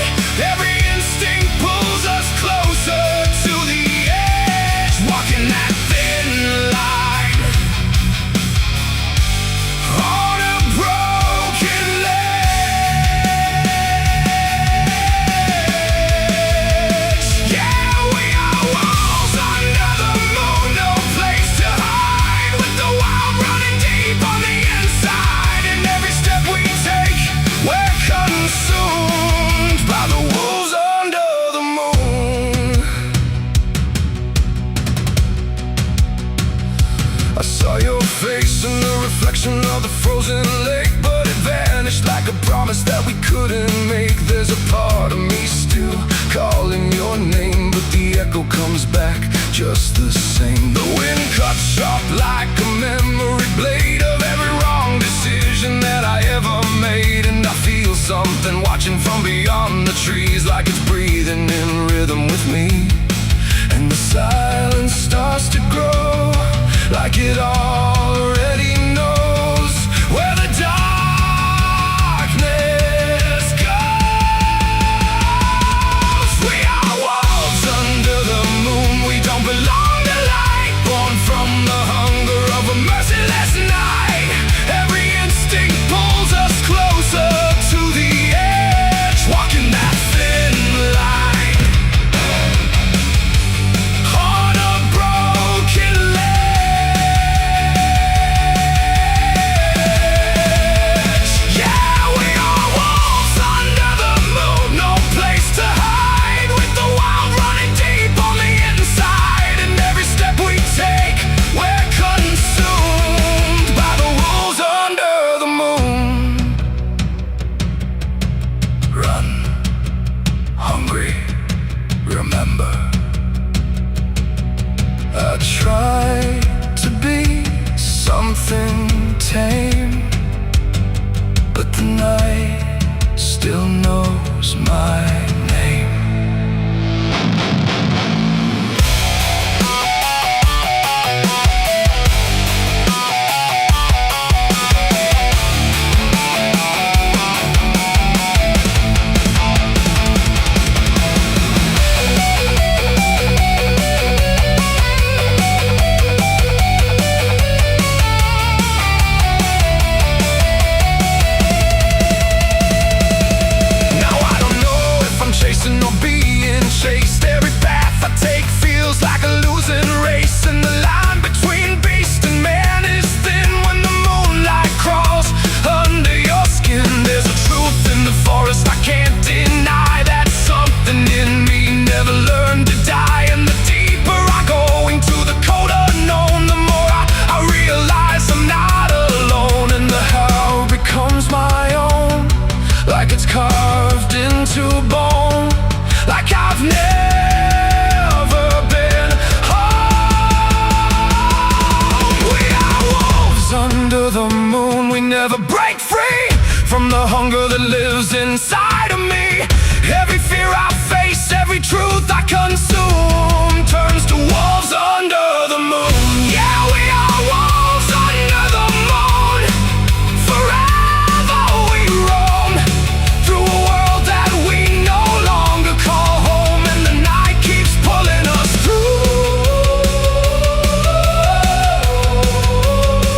S2: Every instinct pulls us closer to the edge, walking that thin line on a broken ledge. Yeah, we are wolves under the moon, no place to hide, with the wild running deep on the inside. And every step we take, we're consumed by the wolves under the moon. I saw your face in the reflection of the frozen lake, but it vanished like a promise that we couldn't make. There's a part of me still calling your name, but the echo comes back just the same. The wind cuts sharp like a memory blade of every wrong decision that I ever made. And I feel something watching from beyond the trees, like it's breathing in rhythm with me. And the silence starts to grow, like it already knows where the darkness goes. We are wolves under the moon, we don't belong to light, born from the hunger of a merciless night. Every instinct pulls us closer to the edge, walking that thin line on a still knows my name. Carved into bone, like I've never been home. We are wolves under the moon. We never break free from the hunger that lives inside of me. Every fear I face, every truth I conceal,